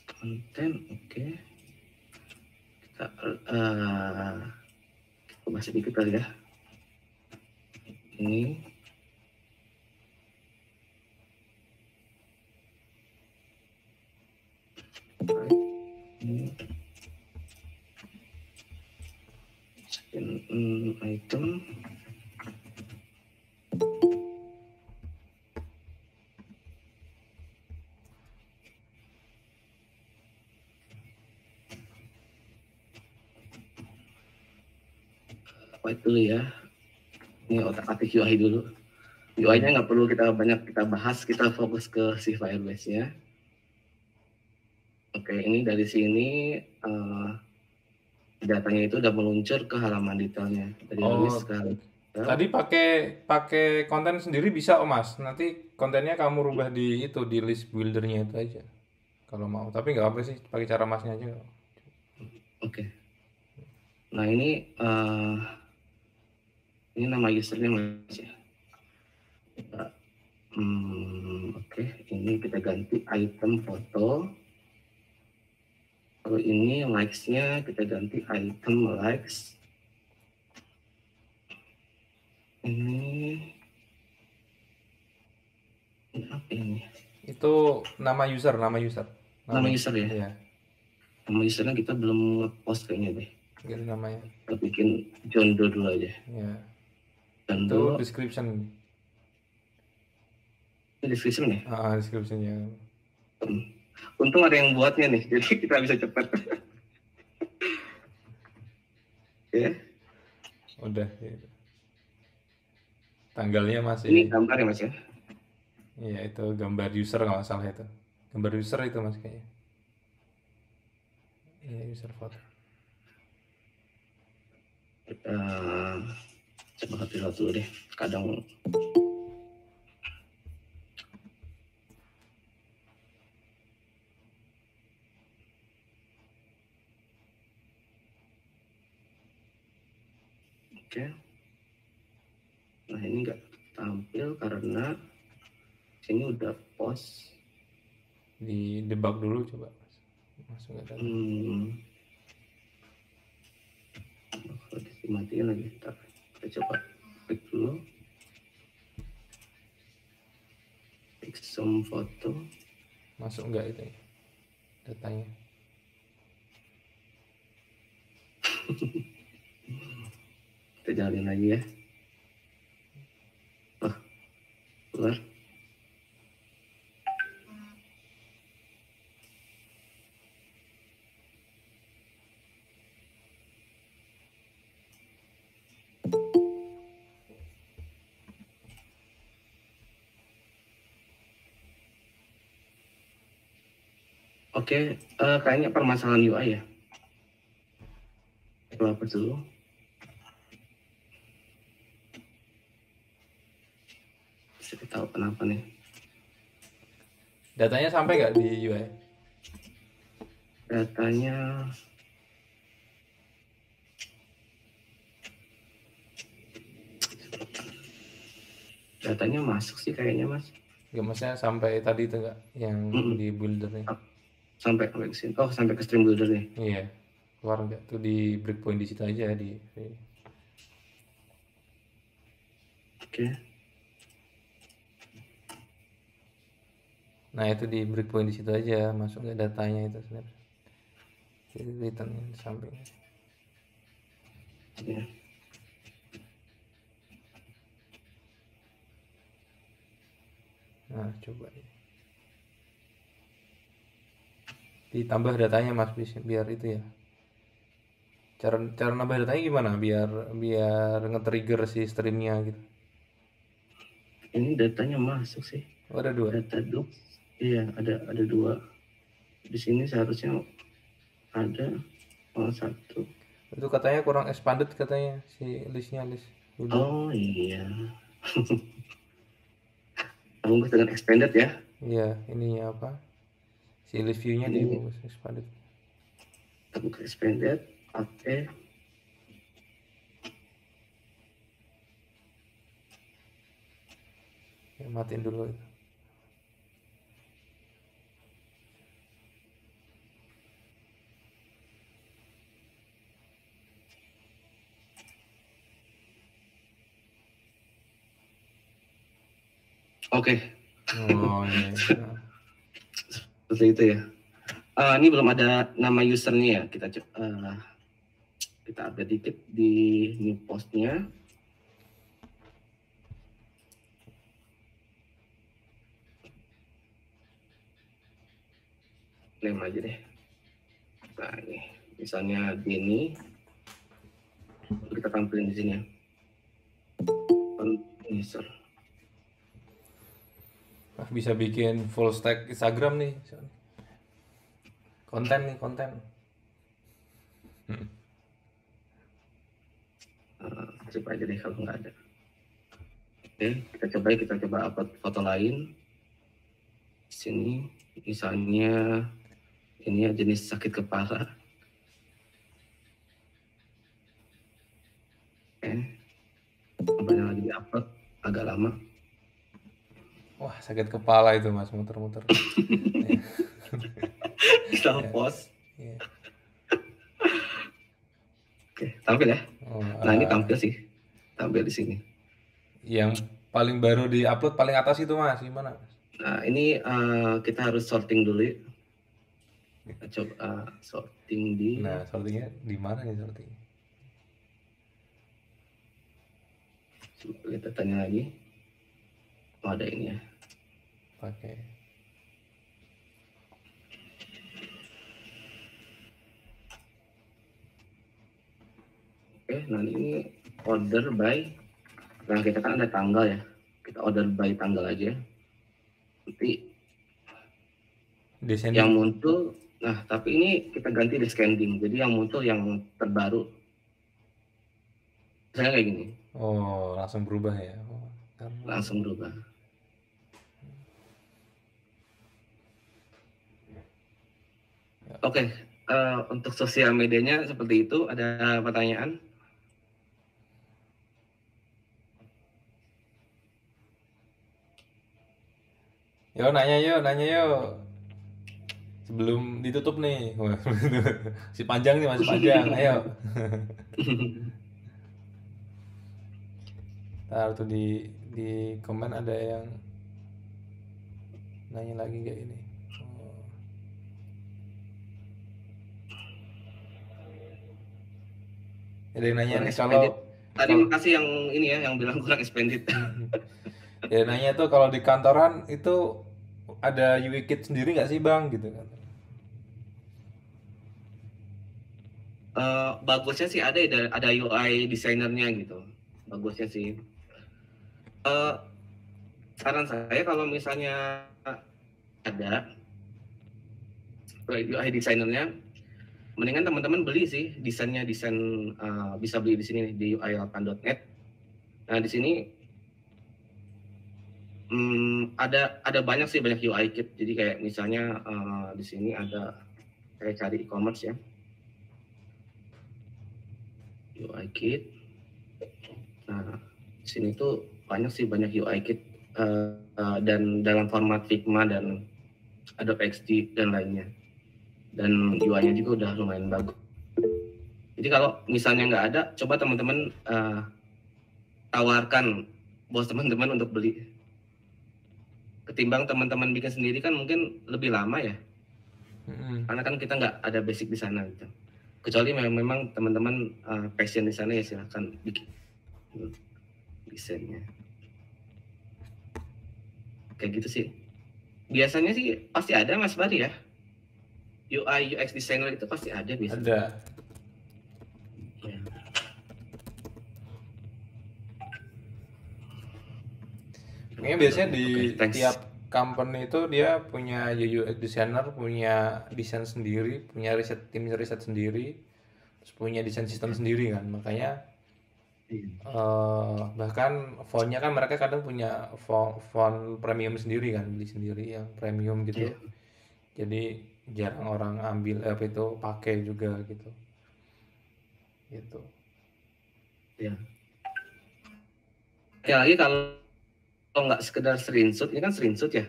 Konten, oke. Kita bahas sedikit kali ya. Ini. Item. White dulu ya. Ini otak-atik UI dulu. UI-nya nggak perlu kita bahas, kita fokus ke si Firebase-nya. Oke, ini dari sini datanya itu udah meluncur ke halaman detailnya. Dari list ke tadi pakai konten sendiri bisa Mas. Nanti kontennya kamu rubah di list buildernya itu aja. kalau mau. Tapi nggak apa sih, pakai cara masnya aja. Oke. Nah ini nama usernya Mas ya. Oke, ini kita ganti item foto. Kalau ini likes-nya kita ganti item likes. Ini apa ini? Itu nama user. Nama user ya? Iya, Nama usernya kita belum nge-post kayaknya deh. gitu namanya. Kita bikin John Doe dulu aja. Iya. John Itu Doe. description. Ini description ya? Descriptionnya. Untung ada yang buatnya nih, jadi kita bisa cepat. Ya. Udah. Gitu. Tanggalnya masih. Ini gambar ya Mas ya? Iya, itu gambar user kalau nggak salah itu. Gambar user itu Mas kayaknya. Iya, user foto. Kita coba pilot dulu deh. Kadang oke. Nah ini nggak tampil karena sini udah post. Di debug dulu coba. Masuk nggak ada. Dimatiin lagi. Kita coba klik dulu. Klik zoom foto. Masuk nggak itu ya, datanya. Kita jalanin lagi ya. Keluar. Oke, kayaknya permasalahan UI ya. Coba apa dulu? Kita tahu kenapa nih. Datanya sampai nggak di UI? Datanya masuk sih kayaknya Mas. Nggak, maksudnya sampai tadi itu nggak yang di buildernya? Sampai ke sini. Oh, sampai ke stream builder nih. Iya, keluar nggak tuh di breakpoint di situ aja di. Oke. Nah itu di breakpoint di situ aja, masuk nggak datanya itu snap. Jadi return di samping. Ya. Nah coba ditambah datanya Mas, biar itu ya. Cara nambah datanya gimana? Biar nge-trigger si streamnya gitu. Ini datanya masuk sih. Oh, ada 2. Data doc. Iya, ada 2. Di sini seharusnya ada 1. Itu katanya kurang expanded katanya si listnya udah. Oh iya. Bungkus dengan expanded ya? Iya, ini apa? Si list view-nya dibungkus expanded. Kita buka expanded. Oke. Ya, matiin dulu itu. Oke. Oh iya. Seperti itu ya. Ini belum ada nama usernya ya. Kita update dikit di new postnya. Name aja deh. Nah ini, misalnya Denny. Kita tampilin di sini ya. User. Bisa bikin full stack Instagram nih. Konten. Coba aja deh kalau nggak ada. Oke, kita coba upload foto lain. Sini, misalnya Ini ya jenis sakit kepala. Apanya lagi di-upload agak lama. Wah, sakit kepala itu Mas, muter-muter. Kita post. Iya. Oke, tampil ya. Oh, Nah, ini tampil sih. Tampil di sini. yang paling baru di-upload paling atas itu Mas, gimana Mas? Nah, ini kita harus sorting dulu. Kita coba sorting di. Nah, sortingnya di mana nih sortingnya? Coba kita tanya lagi. Oh, ada ini ya. Pakai. Oke, nah ini order by. Nah, kita kan ada tanggal ya. Kita order by tanggal aja. Nanti Descending. yang muncul, nah tapi ini kita ganti descending. Jadi yang muncul yang terbaru. Misalnya kayak gini. Oh, langsung berubah ya. Oh, Langsung berubah. Oke, untuk sosial medianya seperti itu. Ada pertanyaan? Yo, nanya yuk. Sebelum ditutup nih. Wah, si panjang nih, masih panjang. Ayo. Ntar tuh di komen ada yang nanya lagi nggak ini? Oh. Ada yang nanya nih kalau tadi makasih yang ini ya, yang bilang kurang expanded. ya nanya tuh kalau di kantoran itu ada UI kit sendiri nggak sih Bang gitu kan? Bagusnya sih ada UI desainernya gitu. Bagusnya sih. Saran saya kalau misalnya ada UI desainernya, mendingan teman-teman beli sih desain bisa beli di sini nih, di UI8.net. Nah di sini ada banyak UI kit. Jadi kayak misalnya di sini ada kayak cari e-commerce ya. UI kit. Nah, di sini tuh banyak UI kit dan dalam format Figma dan Adobe XD dan lainnya. Dan UI-nya juga udah lumayan bagus. Jadi kalau misalnya nggak ada, coba teman-teman tawarkan bos teman-teman untuk beli. Ketimbang teman-teman bikin sendiri kan mungkin lebih lama ya. Karena kan kita nggak ada basic di sana gitu. Kecuali memang teman-teman passion di sana ya silahkan bikin desainnya. Kayak gitu sih. Biasanya sih pasti ada Mas Bari ya. UI UX designer itu pasti ada biasanya. Ada. Ya. Kayaknya biasanya di tiap company itu dia punya UX designer, punya desain sendiri, punya tim riset sendiri, terus punya desain sistem sendiri kan. Makanya bahkan fontnya kan mereka kadang punya font premium sendiri kan, beli sendiri yang premium gitu. Jadi jarang orang ambil itu pakai juga gitu. Ya. Kayak lagi kalau nggak sekedar screenshot, ini kan screenshot ya.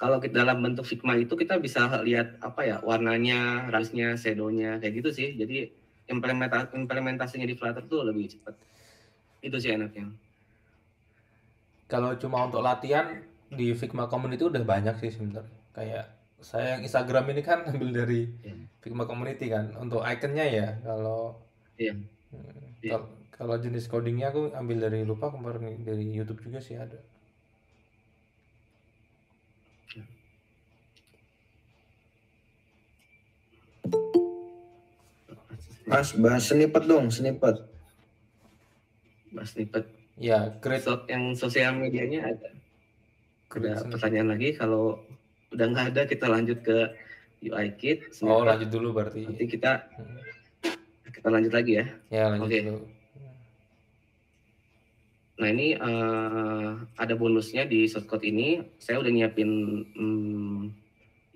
Kalau kita dalam bentuk Figma itu kita bisa lihat apa ya, warnanya, rasnya, shadow-nya kayak gitu sih. Jadi implementasinya di Flutter tuh lebih cepat. Itu sih enaknya. Kalau cuma untuk latihan di Figma Community udah banyak sih sebenarnya. Kayak saya yang Instagram ini kan ambil dari Figma Community kan untuk ikonnya ya. Kalau jenis codingnya aku ambil dari lupa kemarin dari YouTube juga sih ada. Mas, bahas snippet dong, snippet. Bahas snippet. Ya, yang sosial medianya ada. Ada pertanyaan lagi, kalau udah nggak ada kita lanjut ke UI kit. Oh, lanjut dulu berarti. Nanti kita lanjut lagi ya. Ya, lanjut dulu. Nah ini ada bonusnya di shortcode ini. Saya udah nyiapin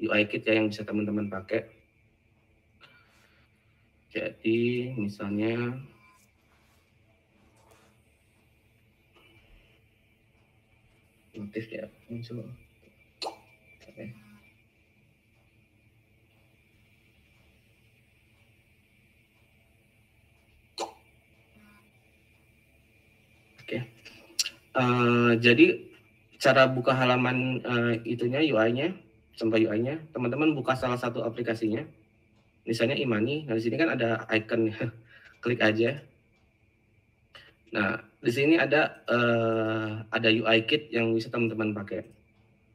UI kit ya yang bisa teman-teman pakai. Jadi misalnya motif ya muncul. Oke. Jadi cara buka halaman itunya UI-nya sampai UI-nya, teman-teman buka salah satu aplikasinya, misalnya Imani. Nah di sini kan ada icon, klik aja. Nah di sini ada UI kit yang bisa teman-teman pakai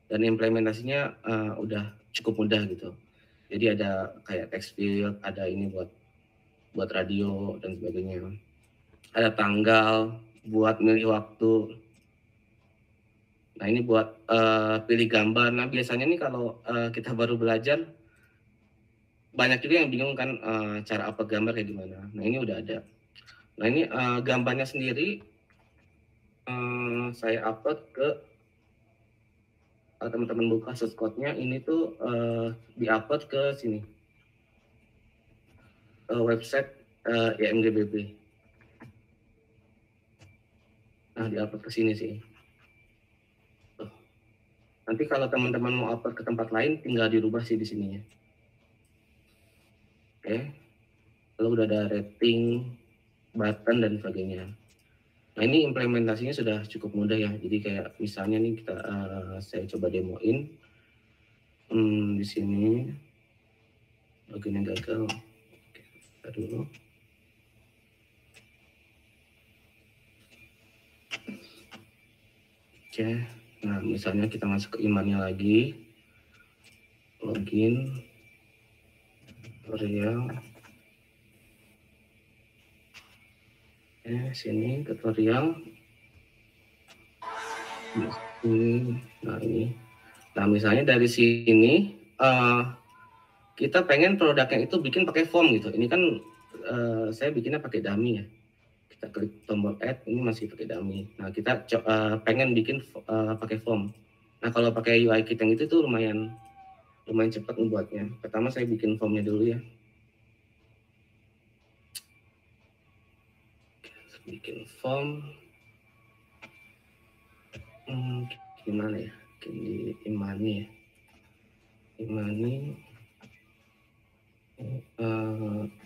dan implementasinya udah cukup mudah gitu. Jadi ada kayak text field, ada ini buat radio dan sebagainya. Ada tanggal buat milih waktu. Nah ini buat pilih gambar. Nah biasanya nih kalau kita baru belajar, banyak juga yang bingung kan cara upload gambar kayak gimana. Nah ini udah ada. Nah ini gambarnya sendiri saya upload ke teman-teman buka source code-nya. Ini tuh diupload ke sini, website IMDb. Nah diupload ke sini sih. Nanti kalau teman-teman mau upload ke tempat lain, tinggal dirubah sih di sininya. Oke. Lalu udah ada rating, button dan sebagainya. Nah ini implementasinya sudah cukup mudah ya. Jadi kayak misalnya nih saya coba demoin. Di sini loginnya gagal. Oke, kita dulu. Oke. Nah, misalnya kita masuk ke Imani lagi, login, tutorial, sini tutorial, nah ini, nah misalnya dari sini kita pengen produknya itu bikin pakai form gitu. Ini kan saya bikinnya pakai dummy ya. Kita klik tombol add, ini masih pakai dummy. Nah kita pengen bikin pakai form. Nah kalau pakai UI kit yang itu tuh lumayan cepat membuatnya. Pertama saya bikin formnya dulu ya. Bikin form. Gimana ya? Di Imani ya. Imani.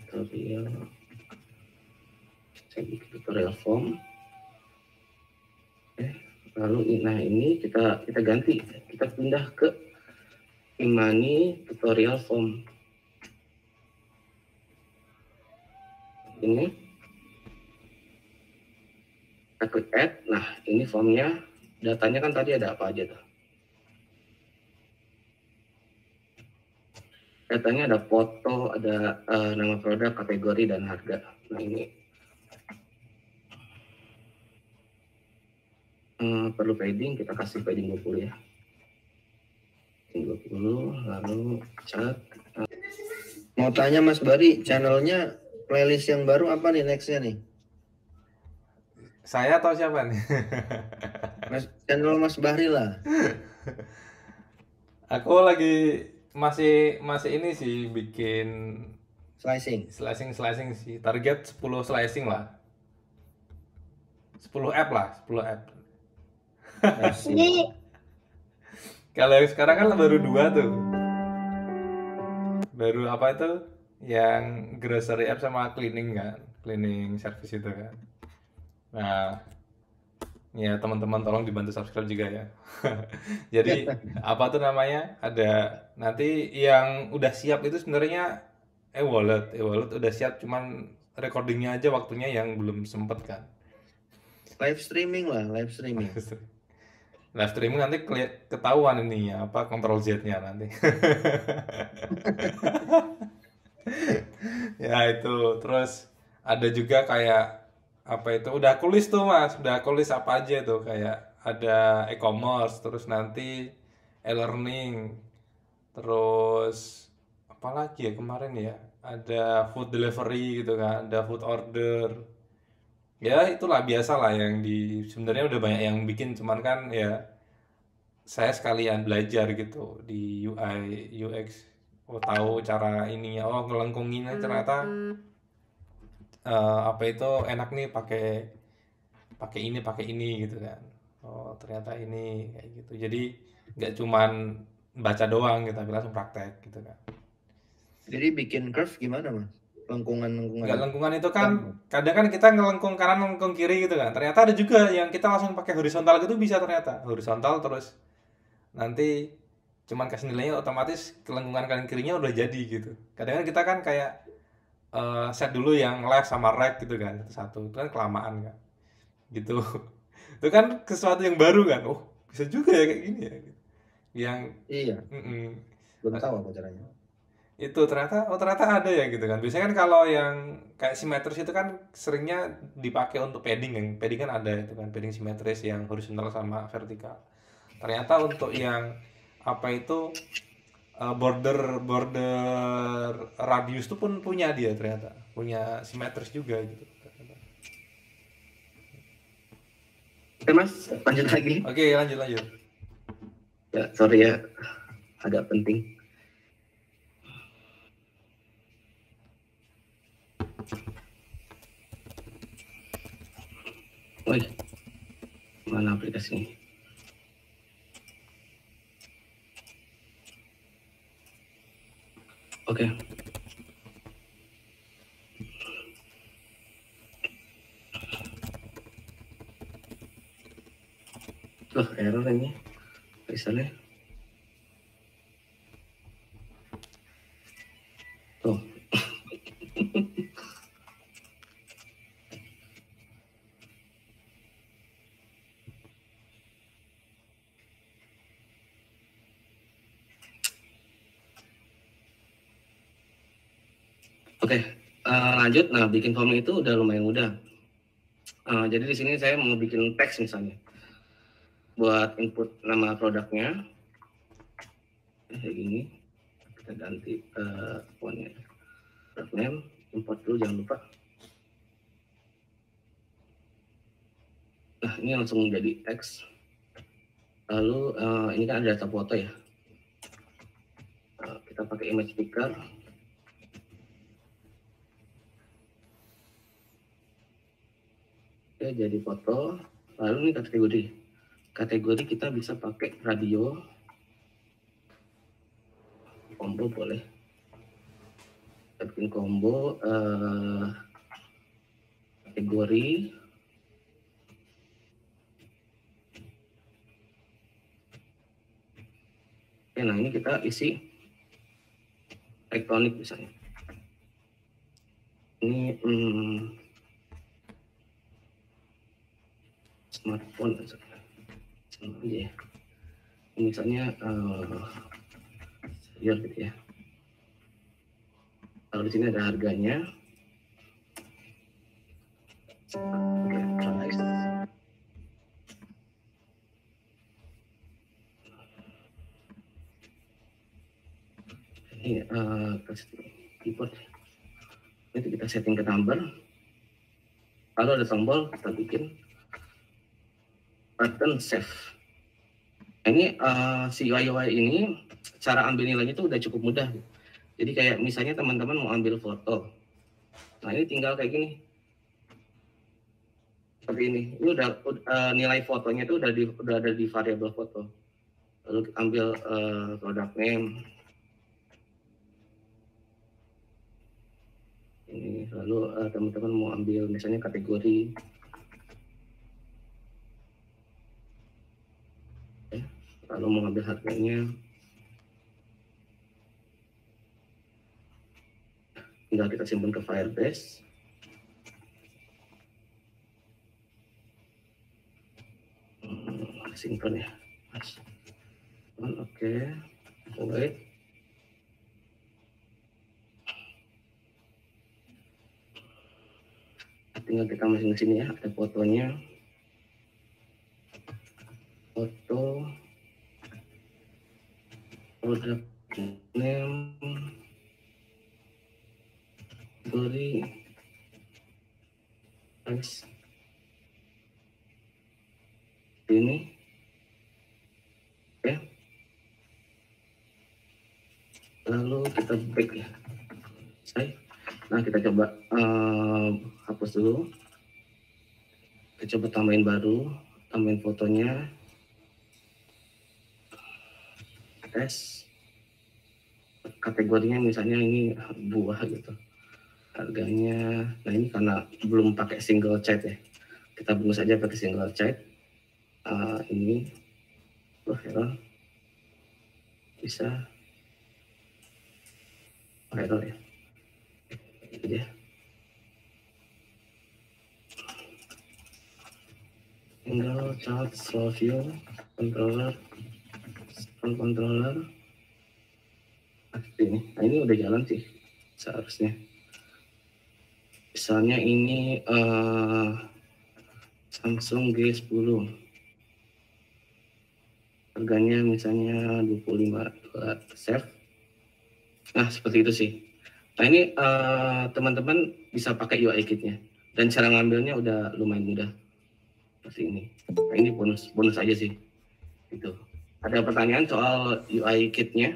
Tutorial. Saya bikin tutorial form. Lalu nah ini kita ganti, kita pindah ke Imani tutorial form. Ini kita klik add. Nah ini formnya, datanya kan tadi ada apa aja tuh? Datanya ada foto, ada nama produk, kategori dan harga. Nah ini perlu padding, kita kasih padding 20 ya. 20, lalu cat. Mau tanya Mas Bari, channelnya playlist yang baru apa nih nextnya nih? Saya atau siapa nih? Channel Mas Bahri lah. Aku lagi masih ini sih bikin Slicing. slicing sih. Target 10 slicing lah. 10 app lah, 10 app. Kalau yang sekarang kan baru 2 tuh. Baru apa itu? Yang grocery app sama cleaning kan. Cleaning service itu kan. Nah, ya teman-teman tolong dibantu subscribe juga ya. Jadi apa tuh namanya? Ada nanti yang udah siap itu sebenarnya e-wallet udah siap, cuman recordingnya aja waktunya yang belum sempet kan. Live streaming Live streaming nanti ketahuan ini ya, apa Ctrl Z-nya nanti. Ya itu, terus ada juga kayak apa itu, udah aku list tuh Mas, udah aku list apa aja tuh, kayak ada e-commerce, terus nanti e-learning, terus apa lagi ya kemarin ya, ada food delivery gitu kan, ada food order. Ya itulah biasa lah yang sebenarnya udah banyak yang bikin, cuman kan ya saya sekalian belajar gitu di UI UX. Oh tahu cara ininya, oh ngelengkunginnya ternyata apa itu enak nih pakai pakai ini gitu kan. Oh ternyata ini kayak gitu. Jadi nggak cuman baca doang gitu, tapi langsung praktek gitu kan. Jadi bikin curve gimana mas? Lengkungan-lengkungan Nggak lengkungan itu kan curve. kadang kan kita ngelengkung kanan ngelengkung kiri gitu kan. Ternyata ada juga yang kita langsung pakai horizontal gitu bisa ternyata. Horizontal terus nanti cuman kasih nilainya otomatis kelengkungan kanan kirinya udah jadi gitu. Kadang-kadang kita kan kayak set dulu yang left sama right gitu kan satu itu kan kelamaan kan gitu. Itu kan sesuatu yang baru kan. Oh bisa juga ya kayak gini ya gitu. Yang Iya, mm-mm. belum tahu apa caranya. Itu ternyata oh ternyata ada ya gitu kan. Biasanya kan kalau yang kayak simetris itu kan seringnya dipakai untuk padding kan. Padding kan ada itu kan, padding simetris yang horizontal sama vertikal. Ternyata untuk yang apa itu border border radius itu pun punya dia ternyata. Punya simetris juga gitu. Oke Mas, lanjut lagi. Oke, lanjut lanjut. Ya, sorry ya, agak penting. Woi, mana aplikasinya? Oke. Loh, error ini. Misalnya. Tuh. Oke, lanjut. Nah, bikin form itu udah lumayan mudah. Jadi di sini saya mau bikin teks misalnya. Buat input nama produknya. Kayak gini. Kita ganti fontnya. Product name, import dulu jangan lupa. Nah, ini langsung jadi teks. Lalu ini kan ada data foto ya. Kita pakai image picker. Oke, jadi foto. Lalu ini kategori. Kategori kita bisa pakai radio. Combo boleh. Kita bikin combo kategori. Oke, nah ini kita isi elektronik misalnya. Ini smartphone sama aja ya. Ini misalnya ya gitu ya. Kalau di sini ada harganya. Oke, price. Ini keyboard. Itu kita setting ke number. Kalau ada tombol kita bikin button save. Ini si UI ini cara ambil nilainya itu udah cukup mudah. Jadi kayak misalnya teman-teman mau ambil foto. Nah ini tinggal kayak gini. Seperti ini. Ini udah nilai fotonya itu udah ada di variabel foto. Lalu ambil product name. Ini lalu teman-teman mau ambil misalnya kategori. Lalu mau ambil harganya. Tinggal kita simpan ke Firebase. Simpan ya. Oke. Wait. Tinggal kita masukin ke sini ya. Ada fotonya. Foto. Product name. Kategori. Price. Ini. Oke. Lalu kita back ya. Save. Nah, kita coba hapus dulu. Kita coba tambahin baru, tambahin fotonya. Tes. Kategorinya misalnya ini buah gitu. Harganya, nah ini karena belum pakai single chat ya. Kita bungkus aja pakai single chat. Ini, error. Bisa. Error ya. Itu dia. Single chat slow view controller ini. Nah, ini udah jalan sih seharusnya. Misalnya ini Samsung G10. Harganya misalnya 25 save. Nah, seperti itu sih. Nah, ini teman-teman bisa pakai UI kit-nya. Dan cara ngambilnya udah lumayan mudah. Seperti ini. Nah, ini bonus aja sih. Gitu. Ada pertanyaan soal UI kit-nya?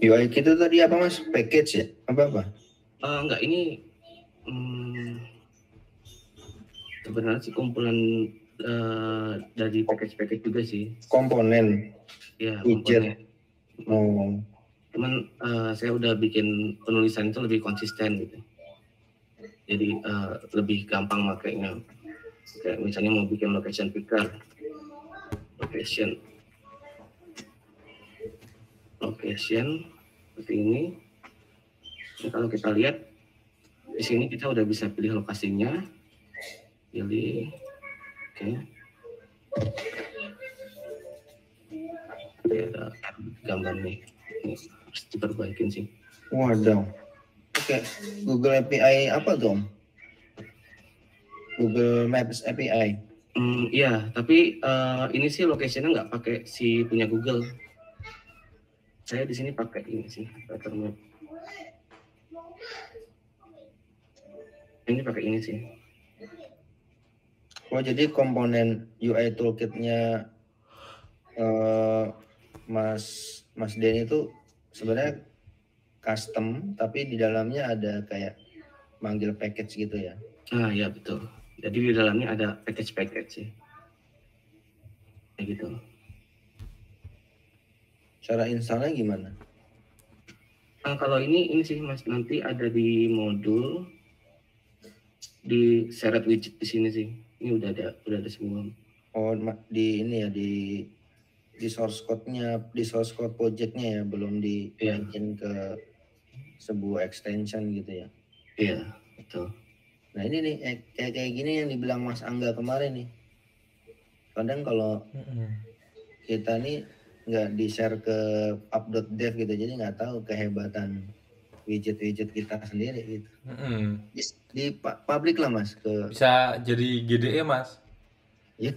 UI kit itu tadi apa Mas? Package ya? Apa? Enggak, ini sebenarnya sih kumpulan dari package-package juga sih. Komponen. Ya, widget. komponen. Oh. Cuman saya udah bikin penulisan itu lebih konsisten gitu. Jadi lebih gampang makainya. Kayak misalnya mau bikin location picker. Location seperti ini. Jadi kalau kita lihat di sini kita udah bisa pilih lokasinya. Pilih. Oke. Oke, ada gambar nih. Ini harus diperbaikin sih. Waduh. Oke, Google API apa dong? Google Maps API. Iya, tapi ini sih location-nya nggak pakai si punya Google. Saya di sini pakai ini sih, Paper Map. Ini pakai ini sih. Oh, jadi komponen UI toolkit-nya Mas Denny itu sebenarnya custom, tapi di dalamnya ada kayak manggil package gitu ya? Ah, ya betul. Jadi di dalamnya ada package sih. Kayak gitu. Cara installnya gimana? Kalau ini sih Mas, nanti ada di modul di seret widget di sini sih. Ini udah ada semua. Oh, di ini ya, di source code-nya, di source code project-nya ya, belum dimasukin ke sebuah extension gitu ya? Iya, betul. Nah ini nih, kayak gini yang dibilang Mas Angga kemarin nih. Kadang kalau kita nih nggak di-share ke up.dev gitu, jadi nggak tahu kehebatan widget-widget kita sendiri gitu. Di public lah Mas. Bisa jadi GDE Mas. Iya.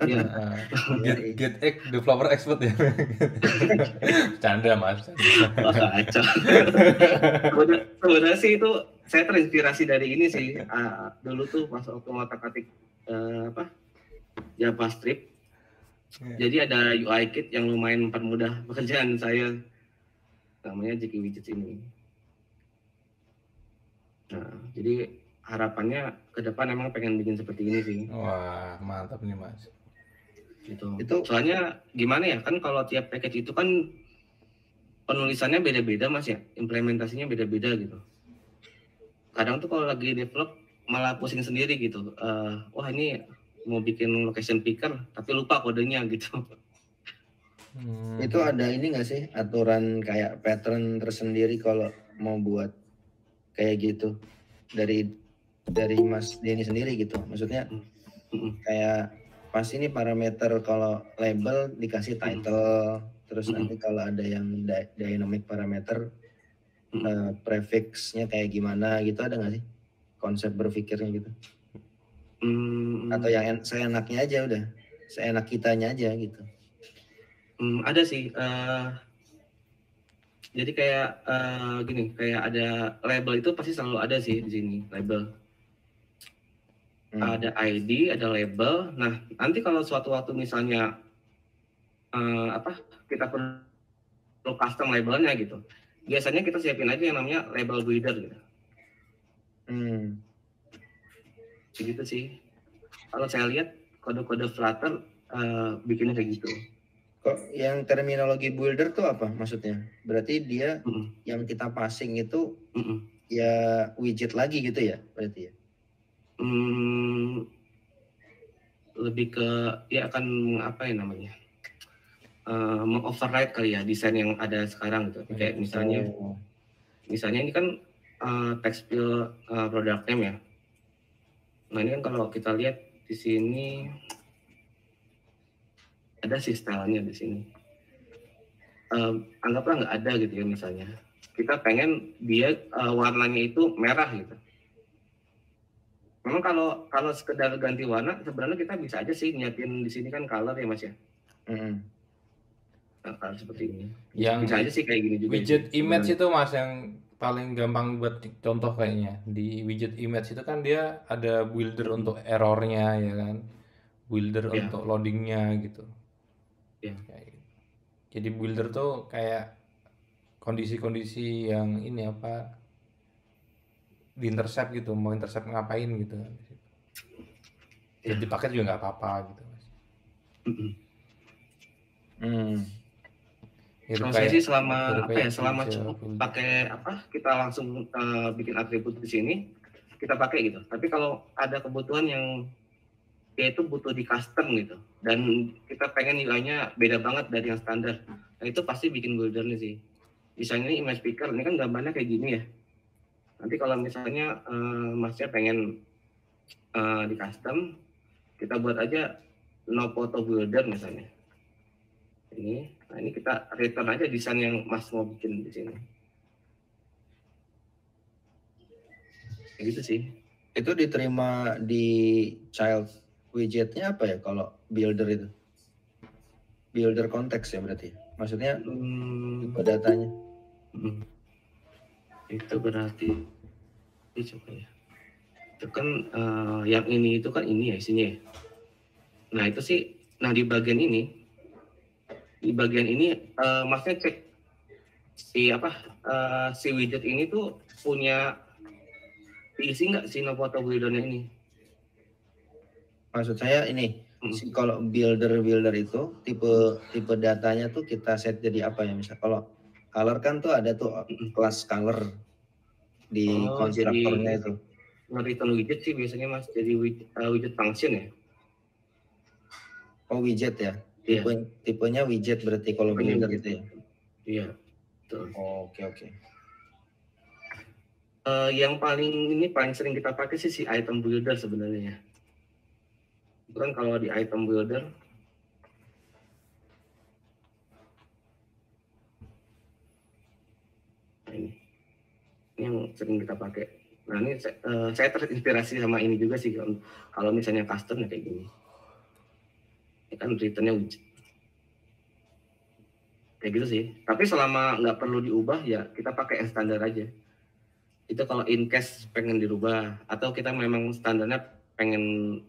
Get developer expert ya. Canda Mas. Kacau. Sebenarnya sih itu saya terinspirasi dari ini sih. Dulu tuh pas waktu ngotak-atik JavaScript. Jadi ada UI kit yang lumayan mempermudah pekerjaan saya. Namanya Jiki Widgets ini. Nah, jadi harapannya ke depan emang pengen bikin seperti ini sih. Wah, mantap nih Mas. Gitu. Soalnya gimana ya, kan kalau tiap package itu kan penulisannya beda-beda Mas ya, implementasinya beda-beda gitu. Kadang tuh kalau lagi develop malah pusing sendiri gitu. Wah ini mau bikin location picker tapi lupa kodenya gitu. Itu ada ini nggak sih aturan kayak pattern tersendiri kalau mau buat kayak gitu dari Mas Denny sendiri gitu? Maksudnya kayak pas ini parameter kalau label dikasih title, terus nanti kalau ada yang dynamic parameter prefixnya kayak gimana gitu, ada nggak sih konsep berpikirnya gitu? Atau yang seenaknya aja udah, seenak kitanya aja gitu? Ada sih. Jadi kayak gini, kayak ada label itu pasti selalu ada sih di sini label. Ada ID, ada label. Nah, nanti kalau suatu waktu misalnya kita perlu custom labelnya gitu. Biasanya kita siapin aja yang namanya label builder gitu. Begitu sih. Kalau saya lihat kode-kode Flutter bikinnya kayak gitu. Kok yang terminologi builder tuh apa maksudnya? Berarti dia yang kita passing itu ya widget lagi gitu ya berarti ya? Lebih ke dia akan apa ya namanya? Mengoverride kali ya desain yang ada sekarang gitu. Kayak misalnya ini kan text field product name ya. Nah ini kan kalau kita lihat di sini ada sih stylenya di sini. Anggaplah nggak ada gitu ya misalnya. Kita pengen dia warnanya itu merah gitu. Memang kalau sekedar ganti warna sebenarnya kita bisa aja sih nyiapin di sini kan color ya Mas ya. Nah, kalau seperti ini. Yang bisa aja sih kayak gini juga. Widget image itu Mas yang paling gampang buat contoh kayaknya. Di widget image itu kan dia ada builder untuk errornya ya kan. Builder untuk loadingnya gitu. Jadi builder tuh kayak kondisi-kondisi yang ini apa di intercept gitu, mau intercept ngapain gitu. Jadi dipakai juga nggak apa-apa gitu Mas. Kalau saya sih selama cukup pakai kita langsung bikin atribut di sini kita pakai gitu. Tapi kalau ada kebutuhan yang yaitu butuh di custom gitu dan kita pengen nilainya beda banget dari yang standar, nah itu pasti bikin buildernya sih. Misalnya ini image picker, ini kan gambarnya kayak gini ya. Nanti kalau misalnya Masnya pengen di custom, kita buat aja no photo builder misalnya. Nah ini kita return aja desain yang Mas mau bikin di sini. Kayak gitu sih. Itu diterima di child widgetnya apa ya kalau builder itu? Builder konteks ya berarti? Maksudnya tipe datanya? Itu berarti coba ya. Itu kan yang ini itu kan ini ya isinya ya. Nah itu sih, nah di bagian ini Masnya cek si widget ini tuh punya diisi nggak si no photo buildernya ini? Maksud saya ini, kalau builder itu tipe datanya tuh kita set jadi apa ya? Misal kalau color kan tuh ada tuh kelas color di konstruktornya itu. Return widget sih biasanya Mas, jadi widget function ya. Oh widget ya? Tipenya widget berarti kalau builder gitu ya? Iya, betul. Oke. Yang paling sering kita pakai sih si item builder sebenarnya. Kan kalau di item builder ini yang sering kita pakai. Nah ini saya terinspirasi sama ini juga sih kalau misalnya custom ya kayak gini. Ini kan returnnya widget. Kayak gitu sih. Tapi selama nggak perlu diubah ya kita pakai yang standar aja. Itu kalau in case pengen dirubah atau kita memang standarnya pengen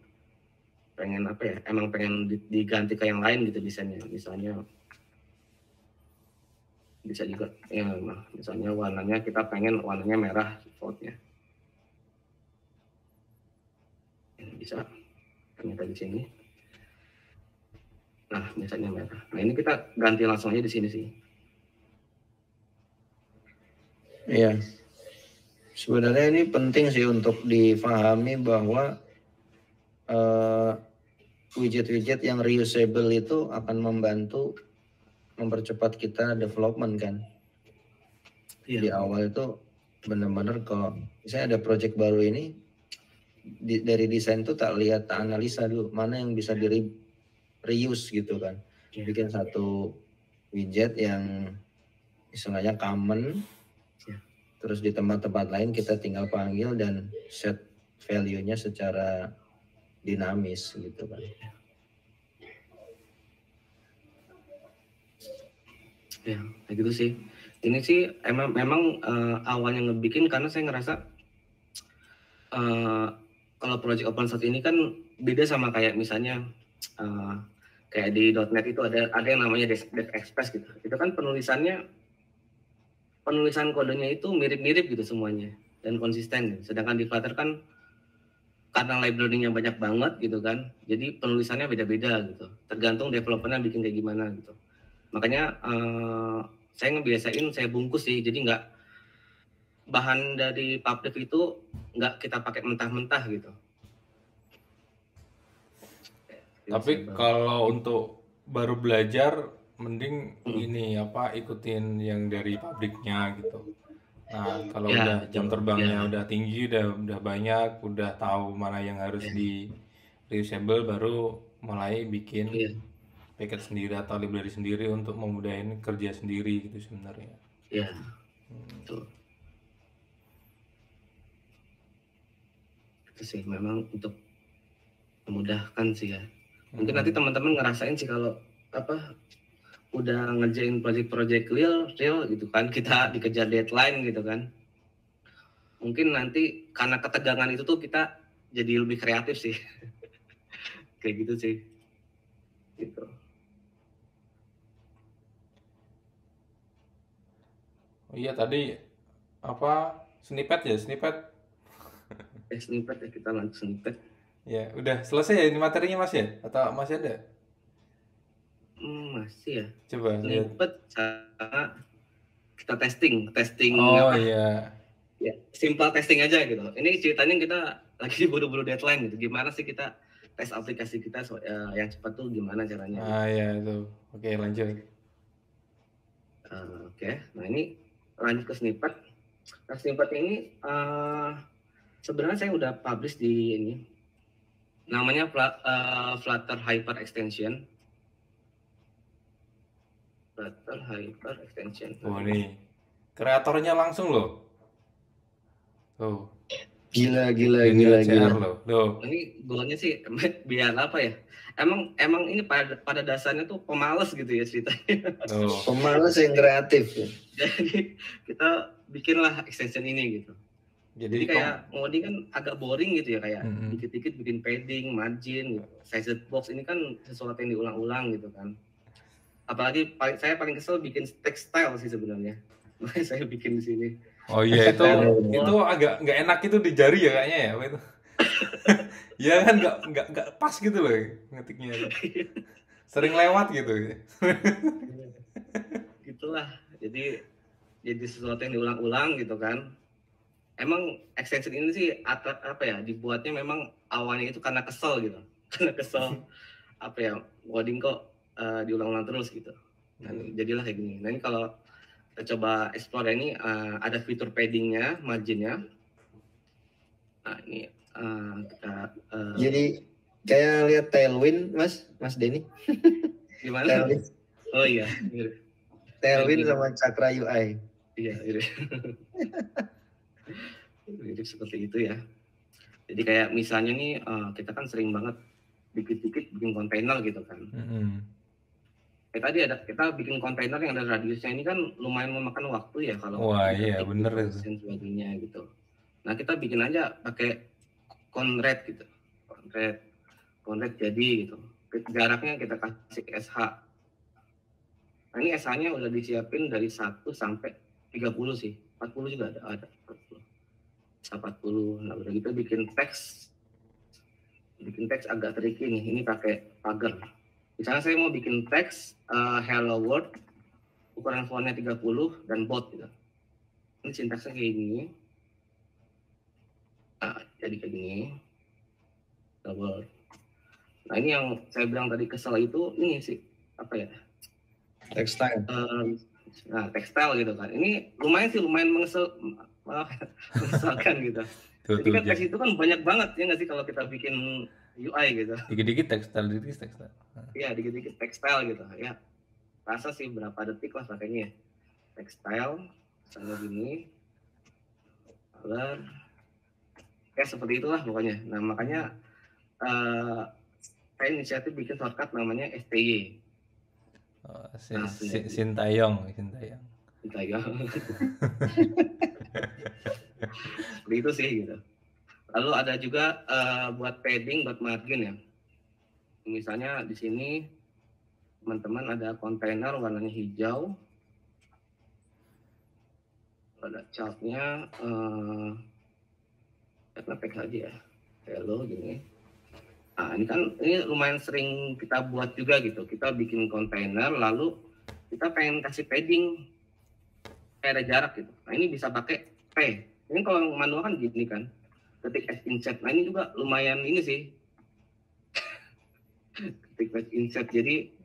apa ya, emang pengen diganti ke yang lain gitu desainnya, misalnya bisa juga ya, misalnya warnanya kita pengen warnanya merah defaultnya ya, bisa ternyata di sini. Nah misalnya merah, nah ini kita ganti langsung aja di sini sih. Iya, sebenarnya ini penting sih untuk difahami bahwa widget-widget yang reusable itu akan mempercepat kita development kan. Di awal itu benar-benar kalau misalnya ada project baru ini dari desain tuh tak analisa dulu mana yang bisa di reuse gitu kan. Bikin satu widget yang istilahnya common, terus di tempat-tempat lain kita tinggal panggil dan set value-nya secara dinamis gitu kan. Ya, kayak gitu sih. Ini sih memang awalnya ngebikin karena saya ngerasa kalau project open source ini kan beda sama kayak misalnya Kayak di .NET itu ada yang namanya Dev Express gitu. Itu kan penulisan kodenya itu mirip-mirip gitu semuanya dan konsisten gitu. Sedangkan di Flutter kan karena library-nya banyak banget gitu kan, jadi penulisannya beda-beda gitu. Tergantung developernya bikin kayak gimana gitu. Makanya saya ngebiasain saya bungkus sih, jadi nggak bahan dari public itu nggak kita pakai mentah-mentah gitu. Tapi kalau untuk baru belajar, mending ini ikutin yang dari pabriknya gitu. Nah, kalau udah jam terbangnya udah tinggi, udah banyak, udah tahu mana yang harus di reusable, baru mulai bikin package sendiri atau library sendiri untuk memudahin kerja sendiri gitu sebenarnya. Iya. Betul. Itu sih memang untuk memudahkan sih ya. Mungkin nanti teman-teman ngerasain sih kalau udah ngerjain project real gitu kan, kita dikejar deadline gitu kan. Mungkin nanti karena ketegangan itu tuh kita jadi lebih kreatif sih. Kayak gitu sih. Gitu. Oh iya, tadi snippet ya? Snippet ya, kita langsung snippet. Ya, udah selesai ya ini materinya Mas ya? Atau masih ada? Masih ya. Coba snippet sama kita testing. Oh iya. Ya, simple testing aja gitu. Ini ceritanya kita lagi buru-buru deadline gitu. Gimana sih kita tes aplikasi kita yang cepat tuh gimana caranya? Iya itu. Oke, lanjut. Oke. Nah ini lanjut ke snippet. Nah snippet ini sebenarnya saya udah publish di ini. Namanya Flutter Hyper Extension. Flutter Hyper Extension. Oh nih, kreatornya langsung loh. Tuh. Gila. Loh. Ini goalnya sih biar apa ya? Emang ini pada dasarnya tuh pemalas gitu ya ceritanya. Pemalas yang kreatif. Jadi kita bikinlah extension ini gitu. Jadi kayak ngoding kan agak boring gitu ya, kayak dikit-dikit bikin padding, margin, gitu. Sized box ini kan sesuatu yang diulang-ulang gitu kan. Apalagi saya paling kesel bikin textile sih sebenarnya. Makanya saya bikin di sini. Oh iya itu agak nggak enak itu di jari ya kayaknya ya itu. Ya kan nggak pas gitu loh ngetiknya. Sering lewat gitu. Gitulah. Jadi sesuatu yang diulang-ulang gitu kan. Emang extension ini sih dibuatnya memang awalnya itu karena kesel gitu. Karena kesel coding kok diulang-ulang terus gitu. Dan jadilah kayak gini. Nah ini kalau kita coba explore ini ada fitur paddingnya, marginnya. Nah ini kita jadi kayak lihat Tailwind Mas Denny. Gimana? Tailwind. Oh iya. Tailwind sama Cakra UI. Iya. Mirip seperti itu ya. Jadi kayak misalnya nih kita kan sering banget dikit-dikit bikin kontainer gitu kan. Tadi kita bikin kontainer yang ada radiusnya ini kan lumayan memakan waktu ya kalau. Wah iya bener itu. Sebagainya gitu. Nah kita bikin aja pakai conrad gitu. Conrad jadi gitu. Jaraknya kita kasih SH. Nah ini SH-nya udah disiapin dari 1 sampai 30 sih. 40 juga ada 40. Nah udah gitu bikin teks agak tricky nih. Ini pakai pagar. Misalnya saya mau bikin teks hello world, ukuran fontnya 30 dan bold gitu. Ini sintaksnya kayak gini. Nah, jadi kayak gini. Hello world. Nah ini yang saya bilang tadi kesel itu ini sih Textile. Nah textile gitu kan. Ini lumayan mengesalkan gitu. Jadi kan teks itu kan banyak banget ya nggak sih kalau kita bikin UI gitu. Dikit-dikit tekstil. Iya, dikit-dikit tekstil gitu ya. Rasa sih berapa detik lah pakainya. Tekstil sama gini. Color. Kayak seperti itulah pokoknya. Nah, makanya saya inisiatif bikin shortcut namanya STY. Sintayong. Seperti itu sih gitu. Lalu ada juga buat padding, buat margin ya. Misalnya di sini teman-teman ada kontainer warnanya hijau, ada chartnya pack aja ya, hello gini. Nah ini kan ini lumayan sering kita buat juga gitu, kita bikin kontainer lalu kita pengen kasih padding kayak ada jarak gitu. Nah ini bisa pakai P. Ini kalau manual kan gini kan, ketik S insert. Nah ini juga lumayan ini sih, ketik S insert. Jadi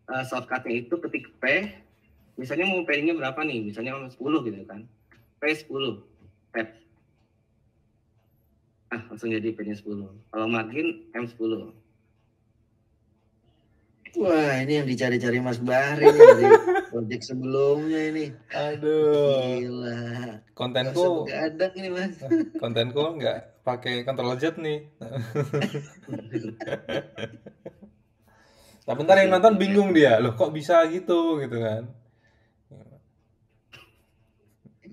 shortcutnya itu ketik P, misalnya mau paddingnya berapa nih, misalnya 10 gitu kan, P10, tab. Ah langsung jadi P-nya 10. Kalau margin M10. Wah, ini yang dicari-cari Mas Bahri nih dari project sebelumnya ini. Aduh, Gila. kontenku Begadang ini Mas. kontenku nggak pakai Ctrl Z nih. Tapi ntar yang nonton bingung dia, loh kok bisa gitu kan.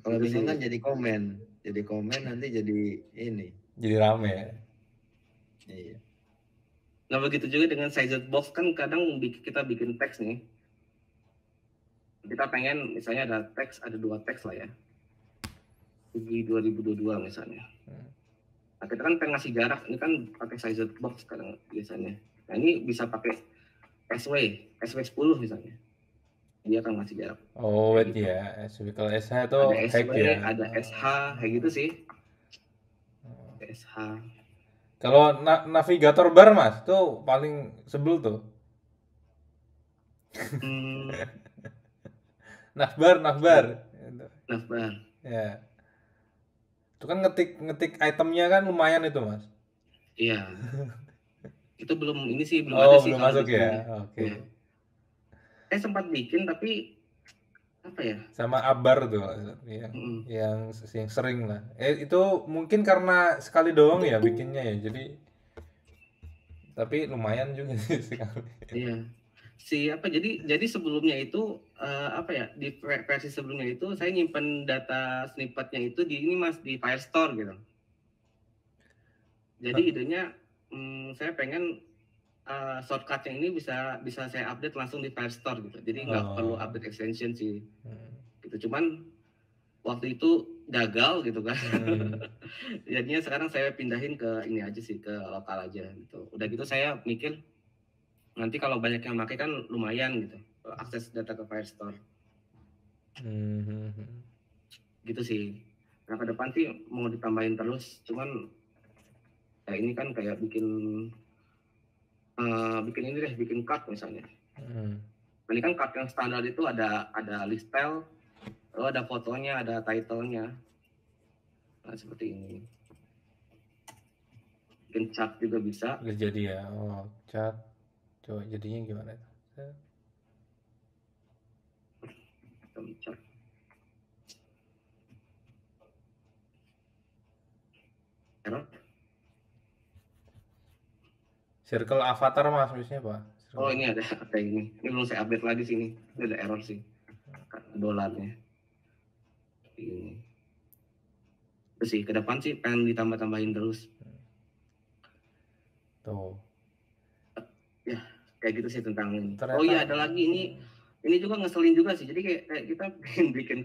Kalau bingung kan jadi komen. Jadi komen nanti jadi ini. Jadi rame ya. Iya. Nah begitu juga dengan sized box kan kadang kita bikin teks nih. Kita pengen misalnya ada teks, ada 2 teks lah ya. Di 2022 misalnya. Nah kita kan pengen ngasih jarak, ini kan pakai sized box kadang biasanya. Nah ini bisa pakai SW10 misalnya. Dia akan ngasih jarak. Oh wait gitu. Ya, kalau SH itu ada SW, ya. ada SH, kayak gitu sih. SH. Kalau navigator bar Mas, tuh paling sebel tuh. Navbar. Navbar. Ya. Itu kan ngetik itemnya kan lumayan itu Mas. Iya. Itu belum ini sih belum ada sih. Belum masuk ya. Oke. Ya. Saya sempat bikin tapi apa ya? Sama Abar tuh yang sering lah. Itu mungkin karena sekali doang ya bikinnya ya. Tapi lumayan juga sih sekali. Iya. Jadi sebelumnya itu apa ya? Di versi sebelumnya itu saya nyimpen data snippetnya itu di ini Mas di Firestore gitu. Jadi idenya saya pengen shortcutnya ini bisa saya update langsung di Firestore gitu. Jadi nggak perlu update extension sih. Gitu. Cuman waktu itu gagal gitu kan. Jadinya sekarang saya pindahin ke ini aja sih, ke lokal aja gitu. Udah gitu saya mikir nanti kalau banyak yang pakai kan lumayan gitu. Akses data ke Firestore. Gitu sih. Nah ke depan sih mau ditambahin terus, cuman ya ini kan kayak bikin ini deh, bikin card misalnya. Ini kan card yang standar itu ada list style, lalu ada fotonya, ada title-nya. Nah seperti ini. Bikin chart juga bisa. Udah jadi ya. Oh, chart. Coba jadinya gimana itu? Chart. Error. Circle avatar Mas biasanya Pak. Oh ini ada ini. Ini belum saya update lagi sini. Ini ada error sih. Dolarnya. Ini. Terus sih ke depan sih pengen ditambah-tambahin terus. Tuh. Ya, kayak gitu sih tentang ini. Ternyata... Oh iya ada lagi ini juga ngeselin juga sih. Jadi kayak kita pengen bikin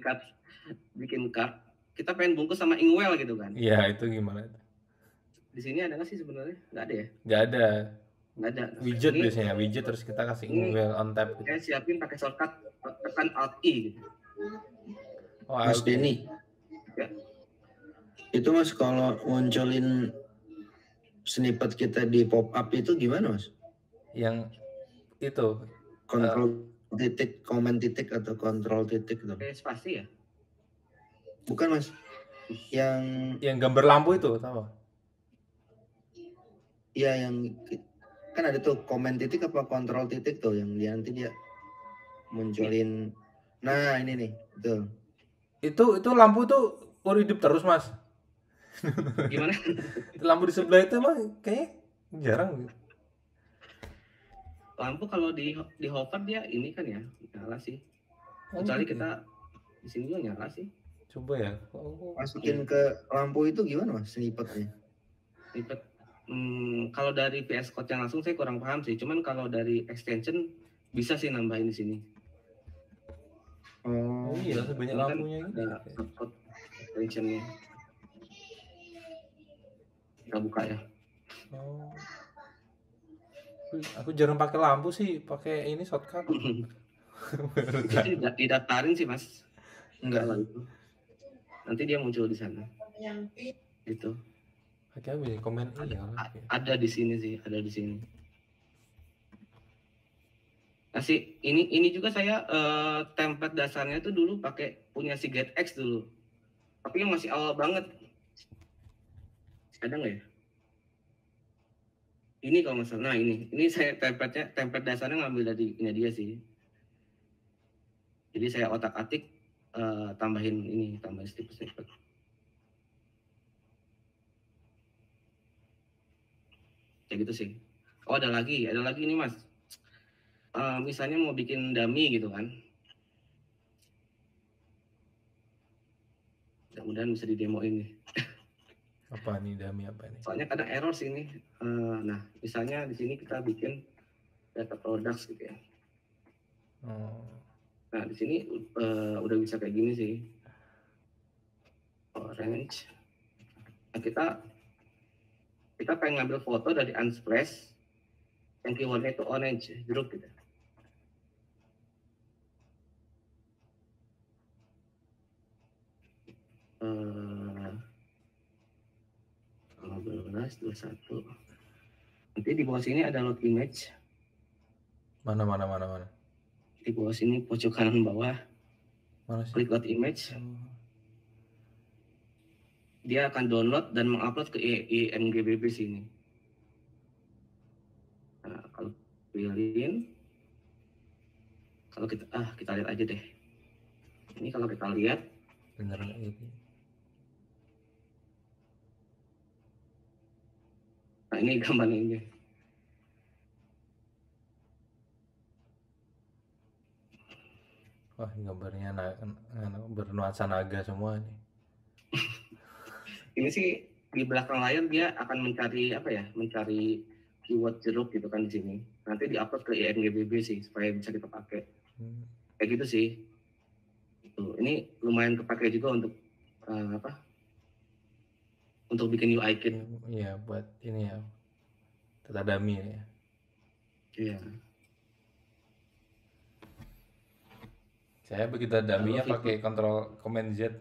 card, kita pengen bungkus sama inkwell gitu kan. Iya, itu gimana itu? Di sini ada nggak sih sebenarnya? Nggak ada ya? Nggak ada. Nggak ada. Widget ini, biasanya widget terus kita kasih inkwell on tap. Gitu. Saya siapin pakai shortcut tekan Alt I gitu. Oh, Mas Denny. Ya. Itu Mas kalau munculin snippet kita di pop up itu gimana Mas? Yang itu kontrol titik, komen titik atau kontrol titik itu? Spasi ya? Bukan Mas. Yang gambar lampu itu tahu? Iya yang kan ada tuh komen titik apa kontrol titik tuh yang nanti dia munculin. Nah ini nih itu lampu tuh hidup terus Mas. Gimana? Lampu di sebelah itu emang kayak jarang gitu. Lampu kalau di hover dia ini kan ya nyala sih. Kecuali kita di sini juga nyala sih. Coba ya. Masukin ke lampu itu gimana Mas snippetnya? Snippet. Kalau dari VS Code yang langsung saya kurang paham sih. Cuman kalau dari extension Bisa sih nambahin di sini. Oh iya, banyak Ini kan lampunya gitu. ada support extensionnya. Kita buka ya. Oh. Aku jarang pakai lampu sih, pakai ini shortcut. Baru Itu tahu. didaftarin sih mas. Enggak. Kalau itu nanti dia muncul di sana. Gitu. Pakai apa ya? Komen iya lah. Ada di sini sih, ada di sini. Nah sih, ini juga saya template dasarnya itu dulu pakai punya si GetX dulu. Tapi yang masih awal banget. Ada nggak ya? Ini kalau nggak salah, nah ini saya template dasarnya ngambil dari ini dia sih. Jadi saya otak-atik tambahin snippet. Kayak gitu sih. Oh ada lagi ini mas. Misalnya mau bikin dummy gitu kan. Mudah-mudahan bisa didemoin nih. Apa nih dummy apa nih? Soalnya kadang error sih ini. Nah, misalnya di sini kita bikin data products gitu ya. Oh. Nah, di sini udah bisa kayak gini sih. Orange. Nah, kita pengen ngambil foto dari Unsplash yang keywordnya itu orange, jeruk gitu. Uh, 15, 21. Nanti di bawah sini ada load image. Mana. Di bawah sini pojok kanan bawah. Mana sih? Klik load image. Dia akan download dan mengupload ke IMGBB sini. Nah, kalau pilihin, kalau kita lihat aja deh. Ini kalau kita lihat bener nggak gitu? Nah ini gambarnya ini. Wah, gambarnya bernuansa naga semua nih. Ini sih di belakang layar dia akan mencari mencari keyword jeruk gitu kan di sini. Nanti diupload ke IMGBB sih supaya bisa kita pakai. Kayak gitu sih. Ini lumayan kepake juga untuk untuk bikin UI kit. Iya, buat ini ya. Data dummy ya. Iya. Saya begitu dummy-nya pakai Ctrl Command Z.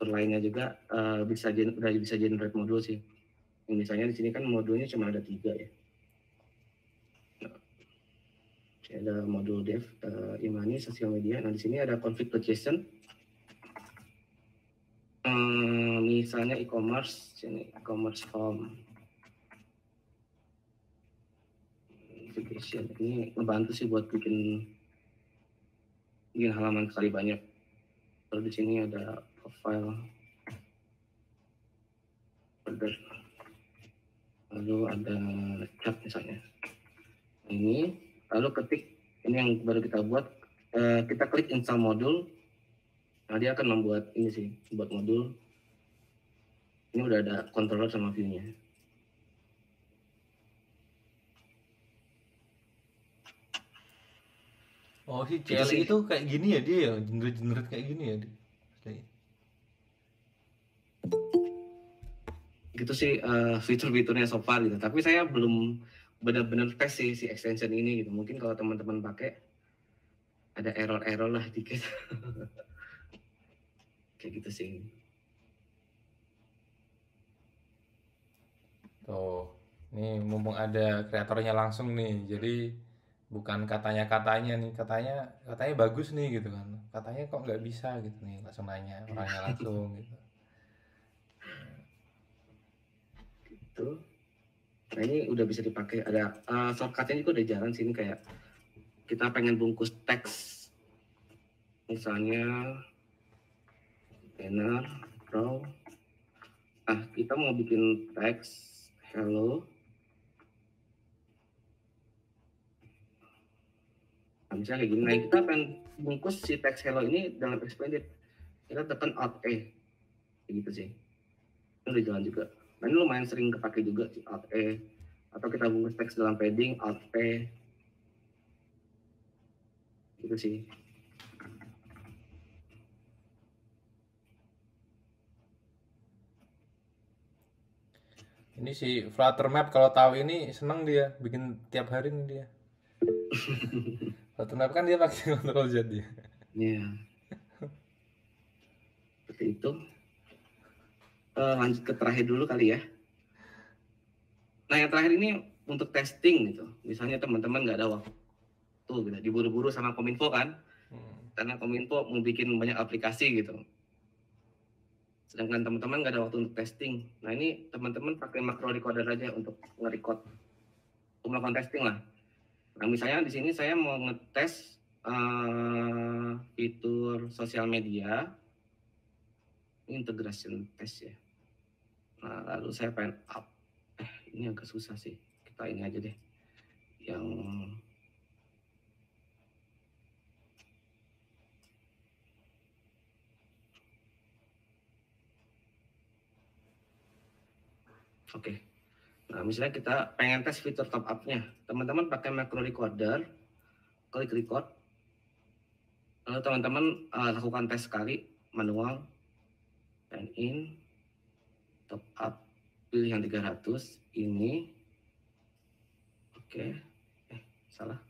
Lainnya juga udah bisa generate modul sih. Misalnya di sini kan modulnya cuma ada 3 ya. Ada modul dev, Imani, sosial media. Nah di sini ada config location. Misalnya e-commerce, sini e-commerce home. Navigation ini membantu sih buat bikin halaman sekali banyak. Kalau di sini ada profile, order, lalu ada chat misalnya. Ini lalu ketik ini yang baru kita buat, kita klik install modul. Nah dia akan membuat ini sih, membuat modul. Ini udah ada controller sama view-nya. Oh si CLI itu kayak gini ya dia ya, generate kayak gini ya dia. Gitu sih fitur-fiturnya so far gitu. Tapi saya belum benar-benar tes sih si extension ini gitu. Mungkin kalau teman-teman pakai ada error lah dikit. Kayak gitu sih. Tuh, nih mumpung ada kreatornya langsung nih, jadi bukan katanya nih, katanya bagus nih gitu kan, katanya kok nggak bisa gitu nih, langsung nanya orangnya langsung gitu. Gitu. Nah ini udah bisa dipakai, ada shortcutnya juga udah jalan sini, kayak kita pengen bungkus teks, misalnya banner, draw. Nah kita mau bikin teks hello. Nah, misalnya kayak gini, nah kita pengen bungkus si teks hello ini dalam expanded, kita tekan Alt E, kayak gitu sih. Ini udah jalan juga. Nah, ini lumayan sering kepake juga sih, Alt E, atau kita bungkus teks dalam padding, Alt P, gitu sih. Ini si Flutter Map kalau tahu ini seneng dia bikin tiap hari nih dia. Flutter Map kan dia pakai Ctrl Z dia. Iya. Seperti itu. Lanjut ke terakhir dulu kali ya. Nah, yang terakhir ini untuk testing gitu. Misalnya teman-teman nggak ada waktu gitu, diburu-buru sama Kominfo kan, karena Kominfo mau bikin banyak aplikasi gitu. Sedangkan teman-teman nggak ada waktu untuk testing. Nah, ini teman-teman pakai macro recorder aja untuk nge-record, untuk melakukan testing lah. Nah, misalnya di sini saya mau ngetes fitur sosial media, ini integration test ya. Nah, lalu saya pengen up. Ini agak susah sih. Kita ini aja deh. Yang oke. Nah, misalnya kita pengen tes fitur top up-nya. Teman-teman pakai macro recorder, klik record. Lalu teman-teman lakukan tes sekali, manual, sign in, top up, pilih yang 300, ini. Oke. Salah.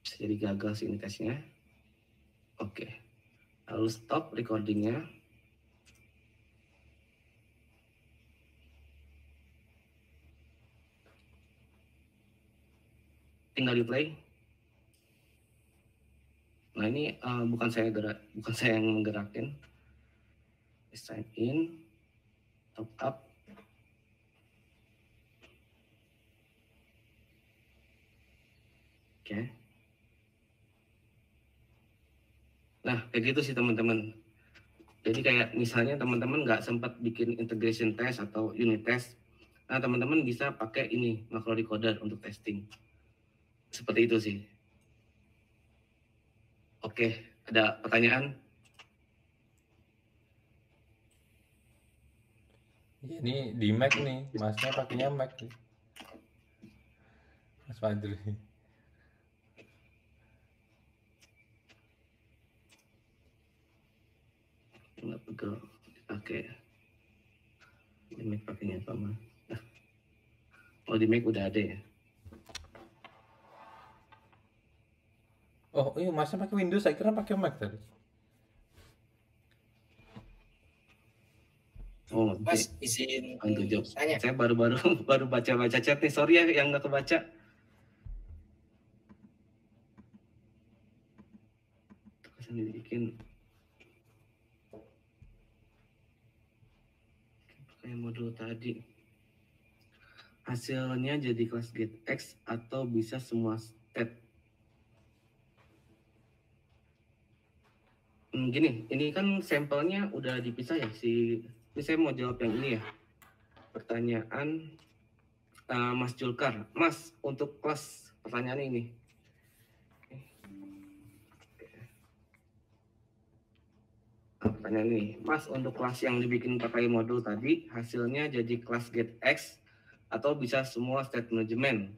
Jadi gagal sih ini tesnya. Oke. Lalu stop recordingnya. Tinggal di play. Nah, ini bukan saya yang menggerakin. Sign in, top up. Oke. Nah, kayak gitu sih teman-teman. Jadi kayak misalnya teman-teman nggak sempat bikin integration test atau unit test, nah teman-teman bisa pakai ini macro recorder untuk testing. Seperti itu sih. Oke, ada pertanyaan? Ya, ini di Mac nih, masnya pakainya Mac nih. Mas Fadri. Nggak pegel. Oke. Di Mac pakainya apa mah? Oh, di Mac udah ada ya. Oh iya, masnya pakai Windows, saya kira pakai Mac tadi. Oh, Mas izin untuk jawab. tanya. Saya baru baca chat nih. Sorry ya yang nggak kebaca. Sambil bikin pakai modul tadi. Hasilnya jadi kelas GetX atau bisa semua state. Gini, ini kan sampelnya udah dipisah ya si. Ini saya mau jawab yang ini ya. Pertanyaan Mas Julkar. Mas, untuk kelas pertanyaan ini. Pertanyaan ini, Mas, untuk kelas yang dibikin pakai modul tadi, hasilnya jadi kelas GetX atau bisa semua state management?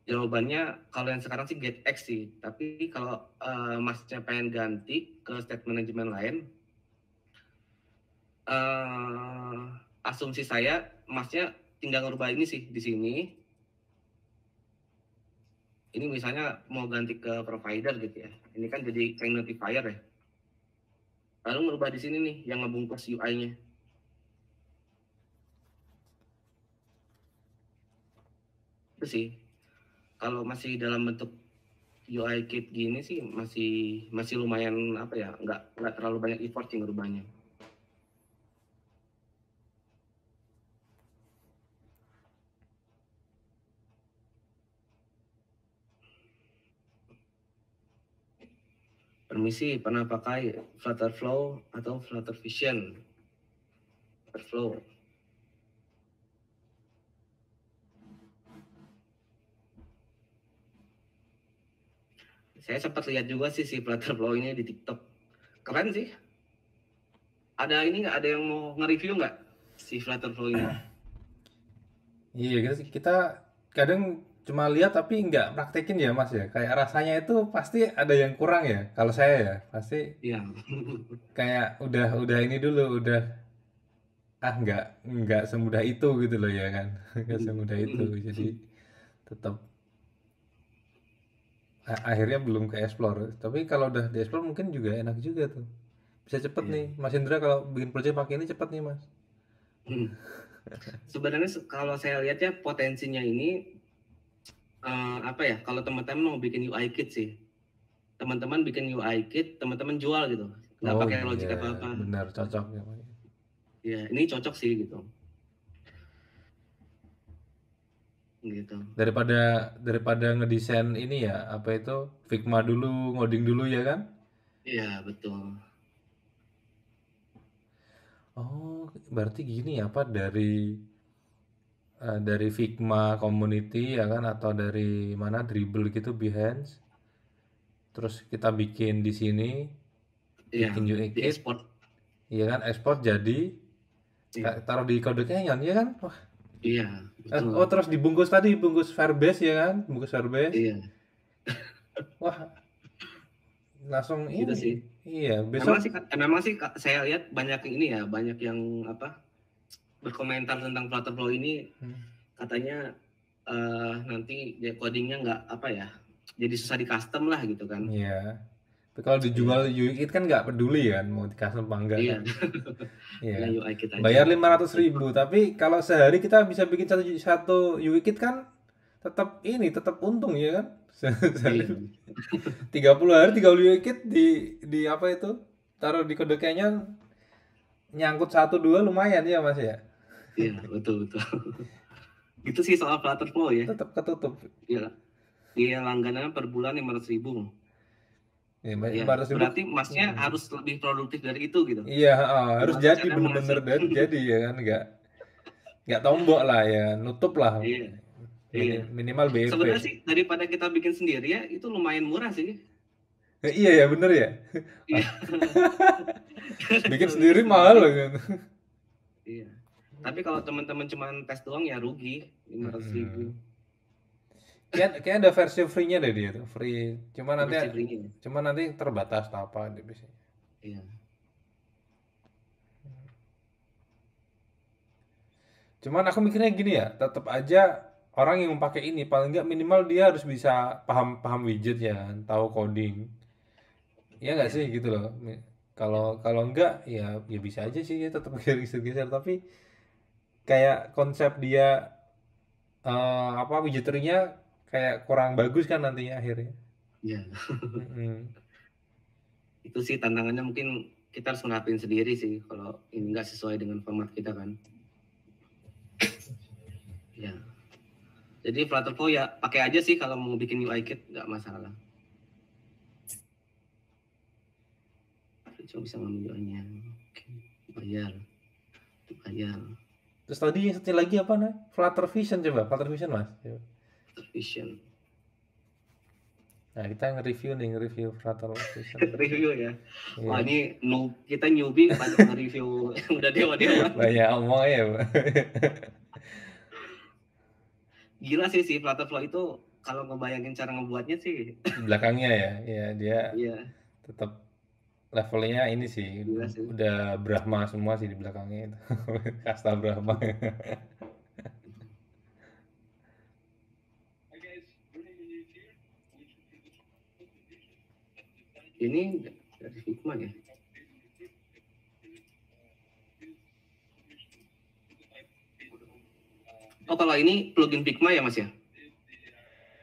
Jawabannya, kalau yang sekarang sih GetX sih, tapi kalau Masnya pengen ganti ke state management lain, asumsi saya, Masnya tinggal ngerubah ini sih di sini. Ini misalnya mau ganti ke provider gitu ya. Ini kan jadi kayak notifier ya. Lalu merubah di sini nih yang ngebungkus UI-nya. Itu sih. Kalau masih dalam bentuk UI kit gini sih masih lumayan apa ya, nggak terlalu banyak effort sih ngerubahnya. Permisi, pernah pakai Flutterflow atau Flutter Vision? Flutterflow. Saya sempat lihat juga sih si Flutterflow ini di TikTok. Keren sih. ada ini nggak, ada yang mau nge-review nggak si Flutterflow ini? Iya, kita kadang cuma lihat tapi nggak praktekin ya Mas ya. Kayak rasanya itu pasti ada yang kurang ya. Kalau saya ya pasti Iya. kayak udah ini dulu, udah nggak semudah itu gitu loh ya kan. Nggak semudah itu. Jadi tetap akhirnya belum ke explore. Tapi kalau udah di explore mungkin juga enak juga tuh. Bisa cepet Iya. nih. Mas Indra kalau bikin project pakai ini cepet nih Mas. Sebenarnya kalau saya lihat ya potensinya ini apa ya, kalau teman-teman mau bikin UI kit sih, teman-teman bikin UI kit, teman-teman jual gitu, nggak Oh pakai logic iya, apa-apa. benar cocok ya. Ya ini cocok sih gitu. Daripada ngedesain ini ya, apa itu Figma dulu, ngoding dulu ya kan? Iya betul. Oh, berarti gini ya, apa dari Figma community ya kan, atau dari mana Dribble gitu, Behance. Terus kita bikin di sini, Iya, bikin UI di kit, export. iya kan, ekspor jadi, Iya, taruh di kode Canyon ya kan? Wah, iya betul. oh terus dibungkus tadi, bungkus Firebase ya kan, bungkus Firebase. Iya, Wah, langsung gitu ini. sih. Iya, Memang besok. sih, memang sih saya lihat banyak ini ya, banyak yang apa berkomentar tentang Flutterflow ini, katanya nanti codingnya nggak apa ya, jadi susah di custom lah gitu kan. Iya. Tapi kalau dijual UI kit kan nggak peduli kan mau di custom apa enggak Iya. kan. Iya. Dengan UI kit aja. Bayar 500.000, tapi kalau sehari kita bisa bikin satu UI kit kan tetap untung ya kan. Sehari Iya. 30 hari 30 UI kit di apa itu? Taruh di kode kayaknya nyangkut 1 2 lumayan ya Mas ya. Iya, betul. Itu sih soal Flutterflow ya. Tetap ketutup. Iya. Dia langganannya per bulan 500.000. Ya, Ya, 500.000. berarti masnya harus lebih produktif dari itu gitu. Iya, harus Gimana jadi caranya bener-bener menghasilkan? jadi ya kan, nggak tombok lah ya, nutup lah. Iya. Iya. Minimal BEP. Sebenarnya sih daripada kita bikin sendiri ya, itu lumayan murah sih. Iya ya bener ya. Iya. Bikin sendiri mahal loh kan. Iya. Tapi kalau teman-teman cuma tes doang ya rugi 500.000. Kayak ada versi free-nya deh dia tuh, free. Cuma nanti Versi free-nya. terbatas atau apa dia biasanya. Iya. Cuman aku mikirnya gini ya, tetap aja orang yang pakai ini paling nggak minimal dia harus bisa paham widget ya kan, tahu coding. Ya nggak sih gitu loh. Kalau enggak ya bisa aja sih ya tetap geser-geser, tapi kayak konsep dia apa widgeternya kayak kurang bagus kan nantinya akhirnya. Iya. Itu sih tantangannya, mungkin kita harus nerapin sendiri sih kalau ini nggak sesuai dengan format kita kan. Ya. Jadi Flutterflow ya pakai aja sih kalau mau bikin UI kit, nggak masalah. Coba bisa ngambil UI-nya. Oke. Bayar. Terus tadi yang satu lagi apa nih? Flutter Vision coba, Flutter Vision Mas. Vision. Nah, kita nge-review Flutter Vision. Review ya. Iya. Wah, ini kita newbie pada nge-review udah dewa-dewa. Banyak omong ya, Pak. Gila sih si Flutterflow itu, kalau ngebayangin cara ngebuatnya sih. Belakangnya ya, dia Iya. tetap levelnya ini sih, udah Brahma semua sih di belakangnya itu. Kasta Brahma. Ini dari Figma ya. Oh, kalau ini plugin Figma ya Mas ya?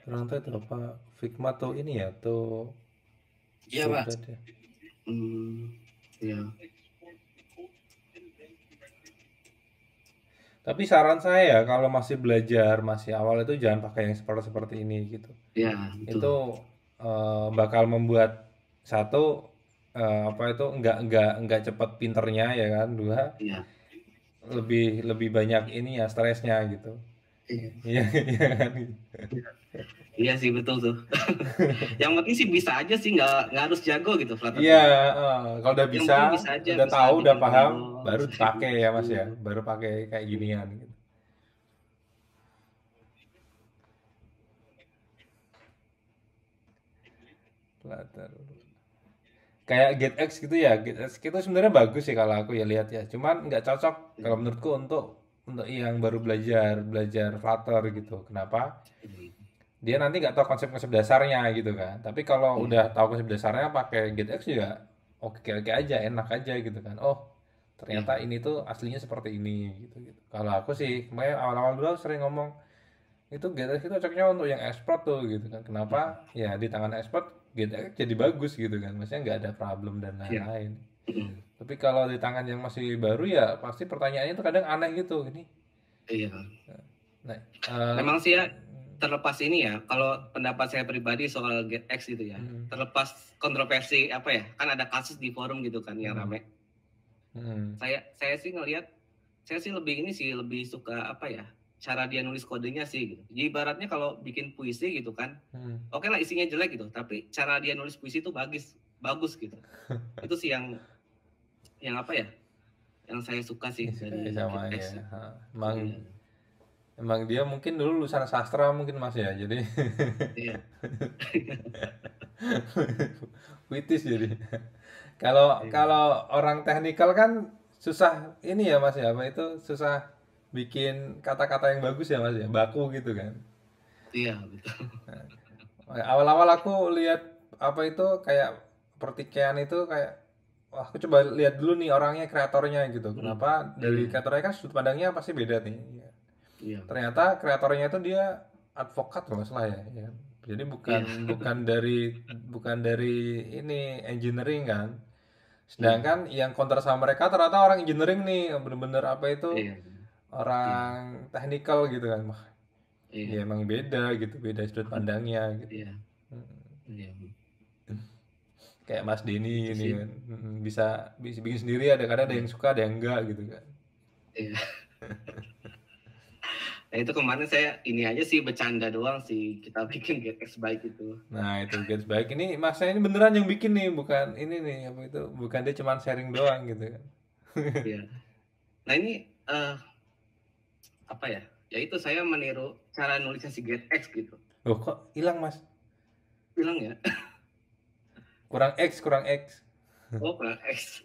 Kurang tahu itu apa Figma tuh ini ya tuh. Iya Pak. Ya. Tapi saran saya kalau masih belajar, masih awal itu jangan pakai yang seperti ini gitu. Ya, betul. Itu bakal membuat satu apa itu nggak cepat pinternya ya kan, dua ya. lebih banyak ini ya stresnya gitu. Iya kan. Iya sih betul tuh. Yang penting sih bisa aja sih, nggak harus jago gitu Flutter Iya, tuh. kalau udah Yang bisa, penting bisa aja, udah bisa tahu, udah bikin paham, tombol, baru bisa dipakai ya Mas ya, bikin. baru pakai kayak ginian gitu. Flutter. Kayak GetX gitu ya, GetX itu sebenarnya bagus sih kalau aku ya lihat ya. Cuman nggak cocok kalau menurutku untuk yang baru belajar belajar Flutter gitu. Kenapa? Dia nanti nggak tahu konsep-konsep dasarnya gitu kan. Tapi kalau Iya, udah tahu konsep dasarnya pakai GetX juga oke-oke aja, enak aja gitu kan. Oh, iya, ternyata ini tuh aslinya seperti ini gitu gitu. Kalau aku sih kemarin awal-awal dulu aku sering ngomong itu GTX itu cocoknya untuk yang expert tuh gitu kan. Kenapa? Ya di tangan expert GTX jadi bagus gitu kan. Maksudnya nggak ada problem dan iya, lain-lain. Tapi kalau di tangan yang masih baru ya pasti pertanyaannya tuh kadang aneh gitu. Ini, iya. nah, Memang sih ya, terlepas ini ya, kalau pendapat saya pribadi soal GetX gitu ya, hmm, terlepas kontroversi apa ya, kan ada kasus di forum gitu kan yang hmm, rame. hmm, Saya sih ngelihat, saya sih lebih ini sih lebih suka apa ya, cara dia nulis kodenya sih gitu. Jadi ibaratnya kalau bikin puisi gitu kan, hmm. oke lah isinya jelek gitu, tapi cara dia nulis puisi itu bagus, bagus gitu. Itu sih yang apa ya, yang saya suka sih Ini suka dari sama ya. GetX. Ha, Emang Iya, emang dia mungkin dulu lulusan sastra mungkin Mas ya. Jadi iya, puitis jadi. Kalau iya, kalau orang teknikal kan susah ini ya Mas ya, apa itu susah bikin kata-kata yang bagus ya Mas ya, baku gitu kan. iya betul. Awal-awal aku lihat apa itu kayak pertikaian itu kayak wah aku coba lihat dulu nih orangnya kreatornya gitu. Kenapa dari Iya, kreatornya kan sudut pandangnya pasti beda nih. Ya. iya, Ternyata kreatornya itu dia advokat kalau nggak salah ya. Ya. Jadi bukan iya, bukan dari ini engineering kan. iya, Sedangkan yang counter sama mereka ternyata orang engineering nih, bener-bener apa itu iya, iya, orang technical gitu kan. Wah, iya, ya emang beda gitu, beda sudut pandangnya gitu. iya, iya, Kayak Mas Denny itu ini sih. kan, bisa bisa bikin sendiri ada kadang ada Iya, yang suka ada yang enggak gitu kan. iya. Nah itu kemarin saya ini aja sih bercanda doang sih kita bikin GetX baik itu. Nah itu Gets Baik ini Mas saya ini beneran yang bikin nih, bukan ini nih apa itu, bukan dia cuman sharing doang gitu kan. Iya. Nah ini apa ya? Ya itu saya meniru cara nulisnya si GetX gitu. Loh kok hilang Mas? Bilang ya, Kurang X, kurang X. oh kurang X,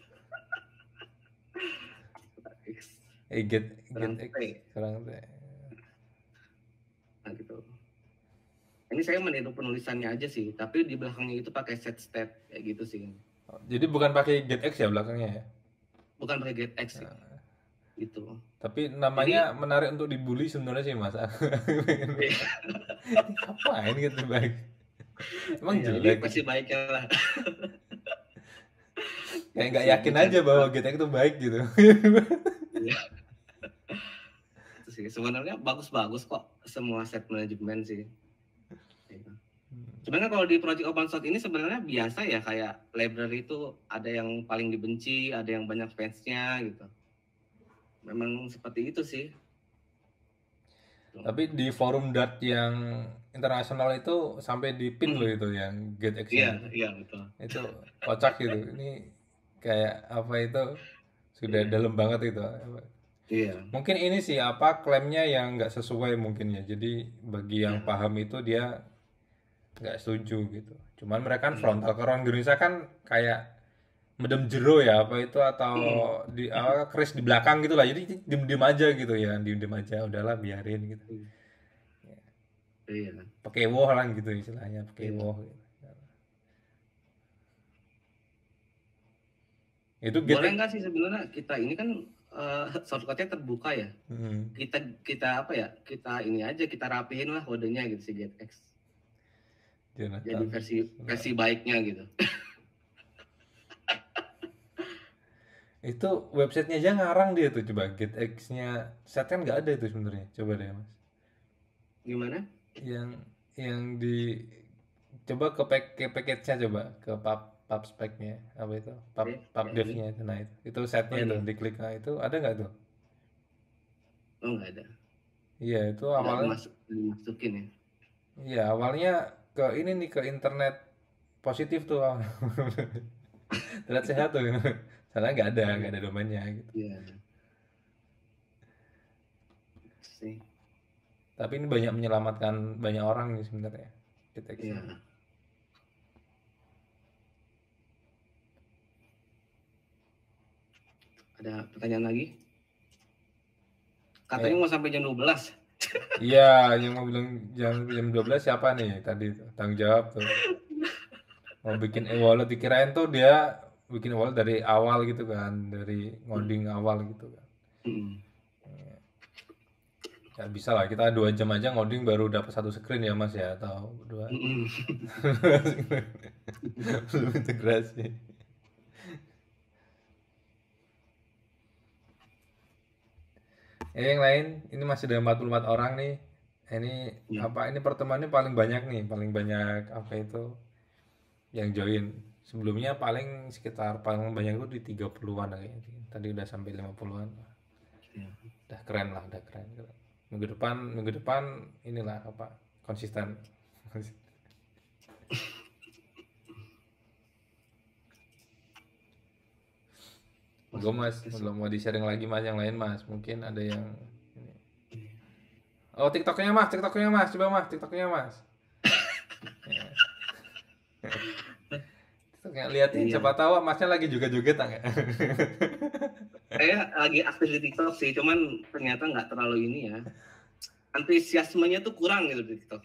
kurang X, Get kurang X, T. kurang T. Nah gitu. Ini saya meniru penulisannya aja sih, tapi di belakangnya itu pakai set step kayak gitu sih. Jadi bukan pakai Get X ya belakangnya ya. Bukan pakai GetX sih. Gitu. Tapi Jadi namanya menarik untuk dibully sebenarnya sih Mas. Ngapain gitu baik? Emang ya, ini jelek gitu. pasti baiknya lah. Kayak Itu nggak sih yakin aja bercanda. bahwa GTX itu baik gitu. Iya, itu sih. Sebenarnya bagus-bagus kok semua set manajemen sih. Gitu. Sebenarnya kalau di project open source ini sebenarnya biasa ya, kayak library itu ada yang paling dibenci, ada yang banyak fansnya gitu. Memang seperti itu sih. Tapi di forum Dart yang internasional itu sampai di pin loh itu yang GetX-nya Iya, itu. iya betul. Itu kocak gitu. Ini kayak apa itu sudah Iya, dalam banget itu. iya, Mungkin ini sih apa klaimnya yang nggak sesuai mungkin ya. Jadi bagi yang iya, paham itu dia nggak setuju gitu. Cuman mereka kan iya. frontal, ke orang Indonesia kan kayak medem jero ya apa itu atau di keris di belakang gitu lah. Jadi diem diem aja gitu ya, diem diem aja udahlah biarin gitu. Iya, Pakai woh lah gitu istilahnya, pakai iya. woh gitu. Itu Boleh GTX. nggak sih sebenarnya kita ini kan shortcut-nya terbuka ya. Hmm, Kita apa ya? Kita ini aja kita rapihin lah kodenya gitu si GetX. Jadi Jonathan. versi versi baiknya gitu. Itu websitenya aja ngarang dia tuh, coba GetX-nya set kan nggak ada itu sebenarnya. Coba deh Mas. Gimana? Yang di coba ke package-nya, coba ke pub spec-nya apa itu? Pub Ya ini. dev-nya itu. Nah, itu Oh setnya itu iya. diklik, nah itu ada nggak tuh? Oh nggak ada. Iya, itu Nggak awalnya. dimasukin ya. Iya, awalnya ke ini nih, ke internet positif tuh. Internet sehat tuh. Soalnya nggak ada domainnya gitu. Iya sih. Tapi ini banyak menyelamatkan banyak orang nih sebenarnya deteksi. Iya. Ada pertanyaan lagi? Katanya Eh, mau sampai jam 12. iya, yang mau bilang jam 12 siapa nih tadi tuh? Tanggung jawab tuh. Mau bikin e-wallet dikirain tuh dia bikin e-wallet dari awal gitu kan, dari ngoding awal gitu kan. Mm. Ya bisa lah, kita 2 jam aja ngoding baru dapat satu screen ya Mas ya, atau dua. Mm-mm. Belum integrasi. Yang lain, ini masih ada 44 orang nih. Ini Ya. apa? Ini pertemuannya paling banyak nih, paling banyak apa itu yang join. Sebelumnya paling sekitar paling banyak itu di 30-an kayaknya. Tadi udah sampai 50-an. Ya. Udah keren lah, udah keren. Minggu depan inilah apa? Konsisten. Gue Mas, belum mau di-sharing lagi Mas yang lain Mas. Mungkin ada yang ini. Oh, TikToknya Mas, coba Mas, TikToknya Mas. Ya. TikToknya liatin, Iya. siapa tahu Masnya lagi juga joget nggak? Saya lagi aktif di TikTok sih, cuman ternyata nggak terlalu ini ya. Antusiasmenya tuh kurang gitu di TikTok.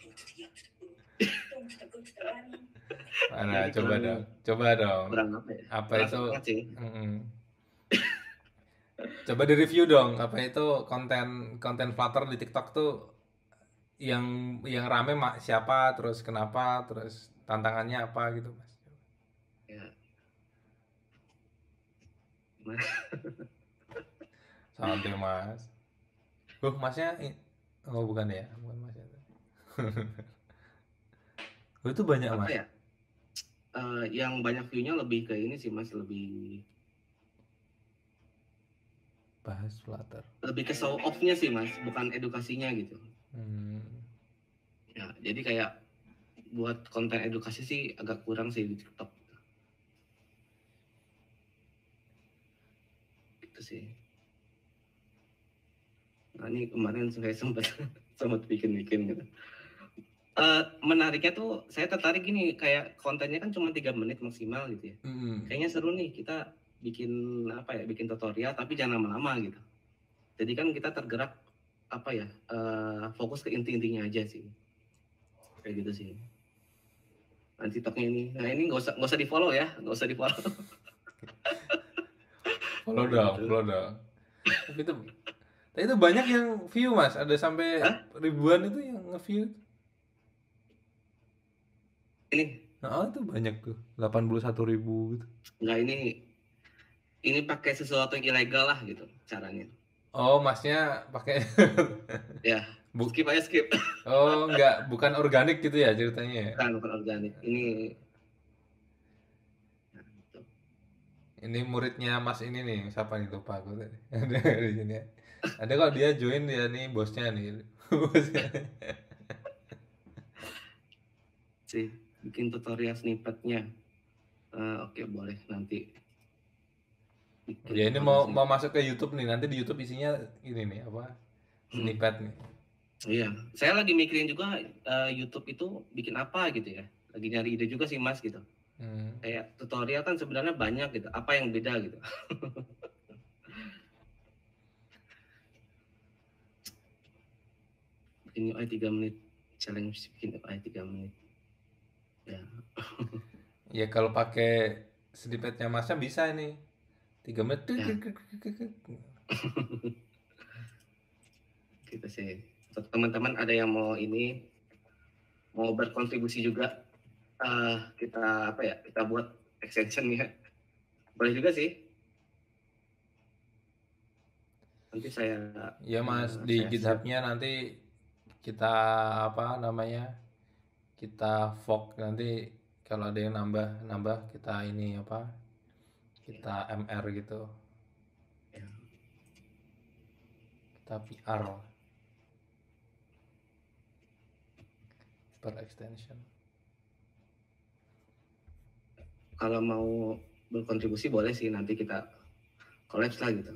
Mana, Jadi kurang coba dong. kurang apa ya? Apa Kurang itu? semangat sih. Mm-mm. Coba di-review dong. Apa itu konten konten Flutter di TikTok tuh yang rame siapa, terus kenapa, terus tantangannya apa gitu Mas? Ya. Santai Mas. Masnya oh bukan ya, bukan Mas ya. Oh, itu banyak Apa Mas. ya? Yang banyak view-nya lebih ke ini sih Mas, lebih Bahas Flutter. ke show off-nya sih Mas, bukan edukasinya gitu. Hmm. Ya, jadi kayak buat konten edukasi sih agak kurang sih di TikTok. Gitu sih. Nah, ini kemarin saya sempat sempat bikin-bikin gitu. Menariknya tuh saya tertarik gini, kayak kontennya kan cuma 3 menit maksimal gitu ya. Mm-mm. Kayaknya seru nih kita bikin apa ya, bikin tutorial tapi jangan lama-lama gitu. Jadi kan kita tergerak apa ya, fokus ke inti-intinya aja sih. Kayak gitu sih. Nah, TikToknya ini. Nah, ini nggak usah di-follow ya, nggak usah di-follow. Follow Kayak dong, gitu. follow dong. Tapi itu banyak yang view Mas, ada sampai Hah? ribuan itu yang nge-view. Ini Nah, itu banyak tuh, 81.000 gitu. nggak ini pakai sesuatu yang ilegal lah gitu caranya. Oh, Masnya pakai Ya, bu skip aja skip. Oh, enggak, bukan organik gitu ya ceritanya ya. Bukan organik. Ini nah, gitu. Ini muridnya Mas ini nih, siapa nih lupa aku tadi. Ada di sini ya. Ada kok dia join dia nih bosnya nih. Bosnya. Sih bikin tutorial snippetnya. Oke, boleh nanti bikin Ya ini tutorial mau snippet. masuk ke YouTube nih. Nanti di YouTube isinya ini nih apa? Hmm. Snippet nih. Iya, saya lagi mikirin juga YouTube itu bikin apa gitu ya. Lagi nyari ide juga sih Mas gitu. Hmm. Kayak tutorial kan sebenarnya banyak gitu. Apa yang beda gitu? Bikin UI 3 menit challenge, bikin UI 3 menit. Ya, Ya kalau pakai snippetnya Masnya bisa ini. 3 menit. ya gitu sih. Untuk teman-teman ada yang mau ini mau berkontribusi juga, kita apa ya? Kita buat extensionnya. Boleh juga sih. Nanti Ya Mas, di saya share. GitHub-nya nanti kita apa namanya? Kita fork nanti kalau ada yang nambah kita ini apa? Kita MR gitu. Ya. Kita PR. per extension. Kalau mau berkontribusi boleh sih, nanti kita collapse lah gitu.